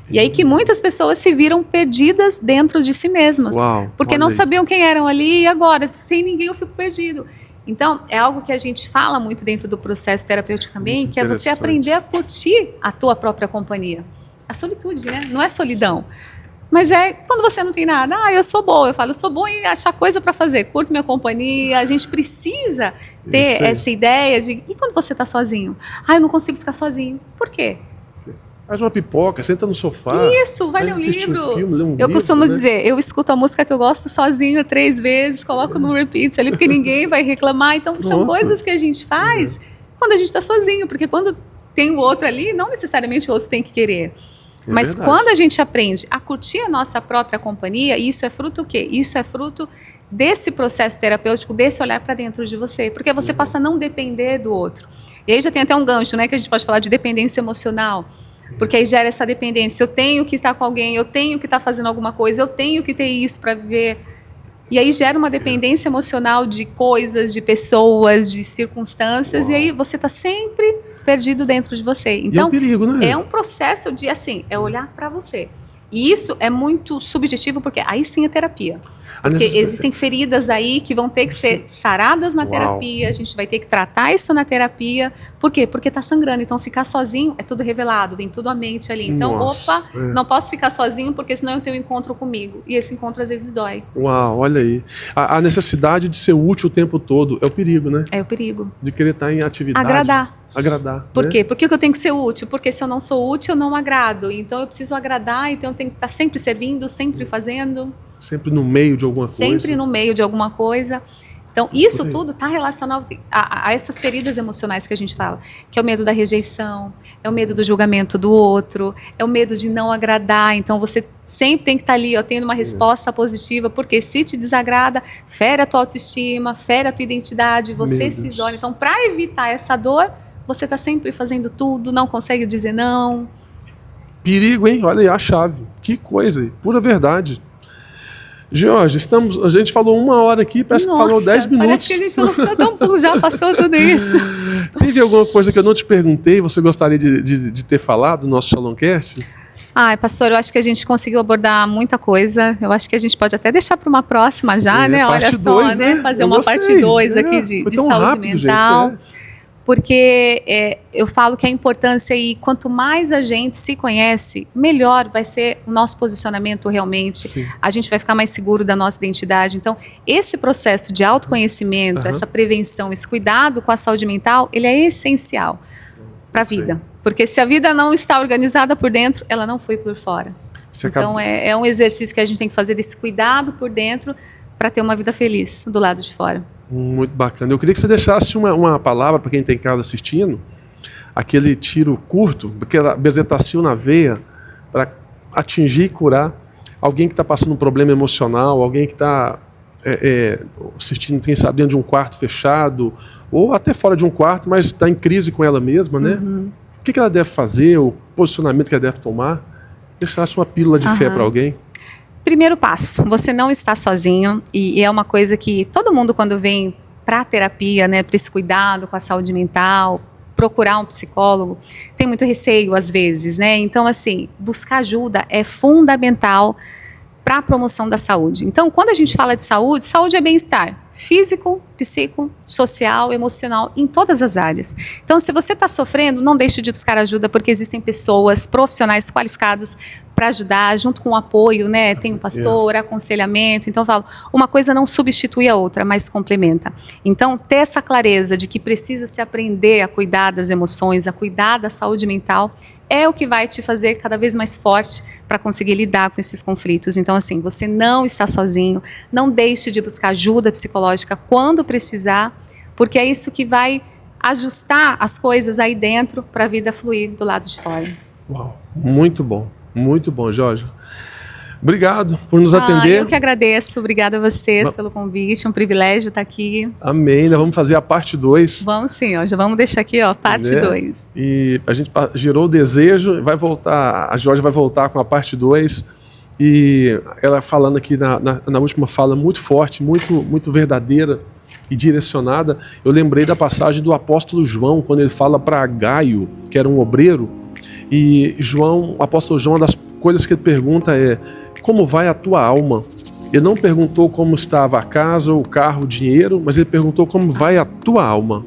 E aí que muitas pessoas se viram perdidas dentro de si mesmas. Porque não sabiam quem eram ali e agora, sem ninguém eu fico perdido. Então, é algo que a gente fala muito dentro do processo terapêutico também, que é você aprender a curtir a tua própria companhia. A solitude, Não é solidão. Mas é quando você não tem nada. Eu sou boa. Eu falo, eu sou boa em achar coisa para fazer. Curto minha companhia. A gente precisa ter essa ideia de... E quando você está sozinho? Eu não consigo ficar sozinho. Por quê? Faz uma pipoca, senta no sofá. Isso, vai ler um livro. Filme, eu costumo dizer, eu escuto a música que eu gosto sozinha 3 vezes, coloco no repeat ali, porque ninguém vai reclamar. Então, são coisas que a gente faz quando a gente está sozinho, porque quando tem o outro ali, não necessariamente o outro tem que querer. Mas verdade. Quando a gente aprende a curtir a nossa própria companhia, isso é fruto o quê? Isso é fruto desse processo terapêutico, desse olhar para dentro de você, porque você passa a não depender do outro. E aí já tem até um gancho, que a gente pode falar de dependência emocional. Porque aí gera essa dependência, eu tenho que estar com alguém, eu tenho que estar fazendo alguma coisa, eu tenho que ter isso para viver. E aí gera uma dependência emocional de coisas, de pessoas, de circunstâncias, e aí você está sempre perdido dentro de você. Então, é um perigo, é um processo de, é olhar para você. E isso é muito subjetivo, porque aí sim é terapia. Porque existem feridas aí que vão ter que ser saradas na terapia, a gente vai ter que tratar isso na terapia. Por quê? Porque tá sangrando, então ficar sozinho é tudo revelado, vem tudo à mente ali. Então, não posso ficar sozinho porque senão eu tenho um encontro comigo. E esse encontro às vezes dói. Olha aí. A necessidade de ser útil o tempo todo é o perigo, né? É o perigo. De querer estar em atividade. Agradar. Por quê? Por que eu tenho que ser útil? Porque se eu não sou útil, eu não agrado. Então eu preciso agradar, então eu tenho que estar sempre servindo, sempre fazendo. Sempre no meio de alguma coisa. Sempre no meio de alguma coisa. Então, isso tudo está relacionado a essas feridas emocionais que a gente fala, que é o medo da rejeição, é o medo do julgamento do outro, é o medo de não agradar. Então, você sempre tem que estar ali, tendo uma resposta positiva, porque se te desagrada, fere a tua autoestima, fere a tua identidade, você se isola. Então, para evitar essa dor, você está sempre fazendo tudo, não consegue dizer não. Perigo, hein? Olha aí a chave. Que coisa, pura verdade. Jorge, a gente falou 1 hora aqui, parece que falou 10 minutos. Parece que a gente falou só tão já passou tudo isso. Teve alguma coisa que eu não te perguntei, você gostaria de ter falado no nosso Shalomcast? Pastor, eu acho que a gente conseguiu abordar muita coisa. Eu acho que a gente pode até deixar para uma próxima já, né? Olha só, dois, né? Fazer uma parte 2 aqui de saúde rápido, mental. Gente, Porque eu falo que a importância e quanto mais a gente se conhece, melhor vai ser o nosso posicionamento realmente. Sim. A gente vai ficar mais seguro da nossa identidade. Então, esse processo de autoconhecimento, essa prevenção, esse cuidado com a saúde mental, ele é essencial para a vida. Porque se a vida não está organizada por dentro, ela não foi por fora. Então, é um exercício que a gente tem que fazer desse cuidado por dentro, para ter uma vida feliz do lado de fora. Muito bacana. Eu queria que você deixasse uma palavra para quem está em casa assistindo, aquele tiro curto, aquela bezetacil na veia, para atingir e curar alguém que está passando um problema emocional, alguém que está assistindo, quem sabe, dentro de um quarto fechado, ou até fora de um quarto, mas está em crise com ela mesma, né? O que ela deve fazer, o posicionamento que ela deve tomar? Deixasse uma pílula de fé para alguém. Primeiro passo, você não está sozinho, e é uma coisa que todo mundo, quando vem para a terapia, né, para esse cuidado com a saúde mental, procurar um psicólogo, tem muito receio às vezes, né? Então, assim, buscar ajuda é fundamental para a promoção da saúde. Então, quando a gente fala de saúde, saúde é bem-estar físico, psíquico, social, emocional, em todas as áreas. Então, se você está sofrendo, não deixe de buscar ajuda, porque existem pessoas, profissionais qualificados para ajudar, junto com o apoio, né? Tem o pastor, aconselhamento. Então, eu falo, uma coisa não substitui a outra, mas complementa. Então, ter essa clareza de que precisa se aprender a cuidar das emoções, a cuidar da saúde mental, é o que vai te fazer cada vez mais forte para conseguir lidar com esses conflitos. Então, assim, você não está sozinho, não deixe de buscar ajuda psicológica quando precisar, porque é isso que vai ajustar as coisas aí dentro para a vida fluir do lado de fora. Uau, muito bom, Jorge. Obrigado por nos atender. Eu que agradeço, obrigada a vocês pelo convite, um privilégio estar aqui. Amém, nós vamos fazer a parte 2. Vamos sim, ó, já vamos deixar aqui, ó, parte 2. E a gente gerou o desejo, vai voltar, a Jorge vai voltar com a parte 2, e ela falando aqui na última fala muito forte, muito verdadeira e direcionada. Eu lembrei da passagem do apóstolo João, quando ele fala para Gaio, que era um obreiro, e o apóstolo João, uma das coisas que ele pergunta é: como vai a tua alma? Ele não perguntou como estava a casa, o carro, o dinheiro, mas ele perguntou como vai a tua alma.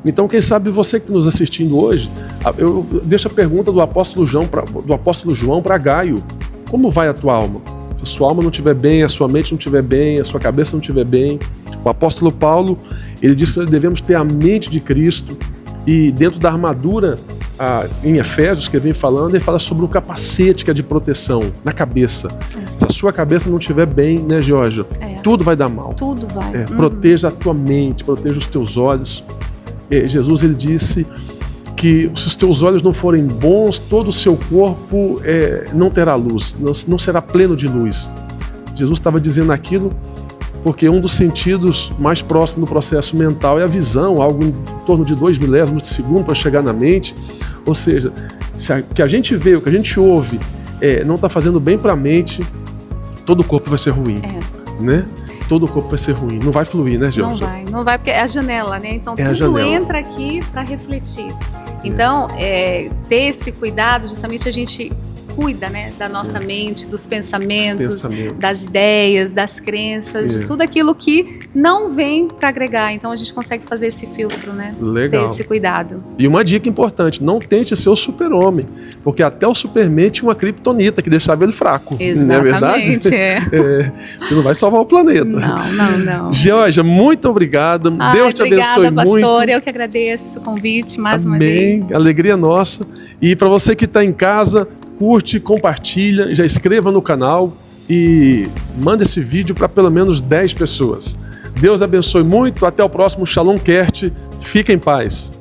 Então, quem sabe você que está nos assistindo hoje, eu deixo a pergunta do apóstolo João para Gaio: como vai a tua alma? Se a sua alma não estiver bem, a sua mente não estiver bem, a sua cabeça não estiver bem. O apóstolo Paulo, ele disse que devemos ter a mente de Cristo, e dentro da armadura, em Efésios, que ele vem falando, ele fala sobre o capacete que é de proteção na cabeça. Se a sua cabeça não estiver bem, né, Georgia? Tudo vai dar mal. Tudo vai. Proteja a tua mente, proteja os teus olhos. Jesus, ele disse que se os teus olhos não forem bons, todo o seu corpo não terá luz, não será pleno de luz. Jesus estava dizendo aquilo porque um dos sentidos mais próximos do processo mental é a visão, algo em torno de 2 milésimos de segundo para chegar na mente. Ou seja, se o que a gente vê, o que a gente ouve não está fazendo bem para a mente, todo o corpo vai ser ruim, né? Todo o corpo vai ser ruim, não vai fluir, né, Georgia? Não vai, porque é a janela, né? Então tudo entra aqui para refletir. Então, ter esse cuidado, justamente a gente cuida, né, da nossa mente, dos pensamentos, das ideias, das crenças, de tudo aquilo que não vem para agregar. Então a gente consegue fazer esse filtro, né? Legal. Ter esse cuidado. E uma dica importante: não tente ser o super-homem, porque até o Superman tinha uma kriptonita que deixava ele fraco. Exatamente, não é verdade? Você não vai salvar o planeta. Não. Georgia, muito obrigado. Deus te abençoe obrigada, muito. pastor. Eu que agradeço o convite mais uma vez. Amém. Alegria nossa. E para você que está em casa, curte, compartilha, já inscreva no canal e manda esse vídeo para pelo menos 10 pessoas. Deus abençoe muito. Até o próximo Shalom Cast. Fica em paz.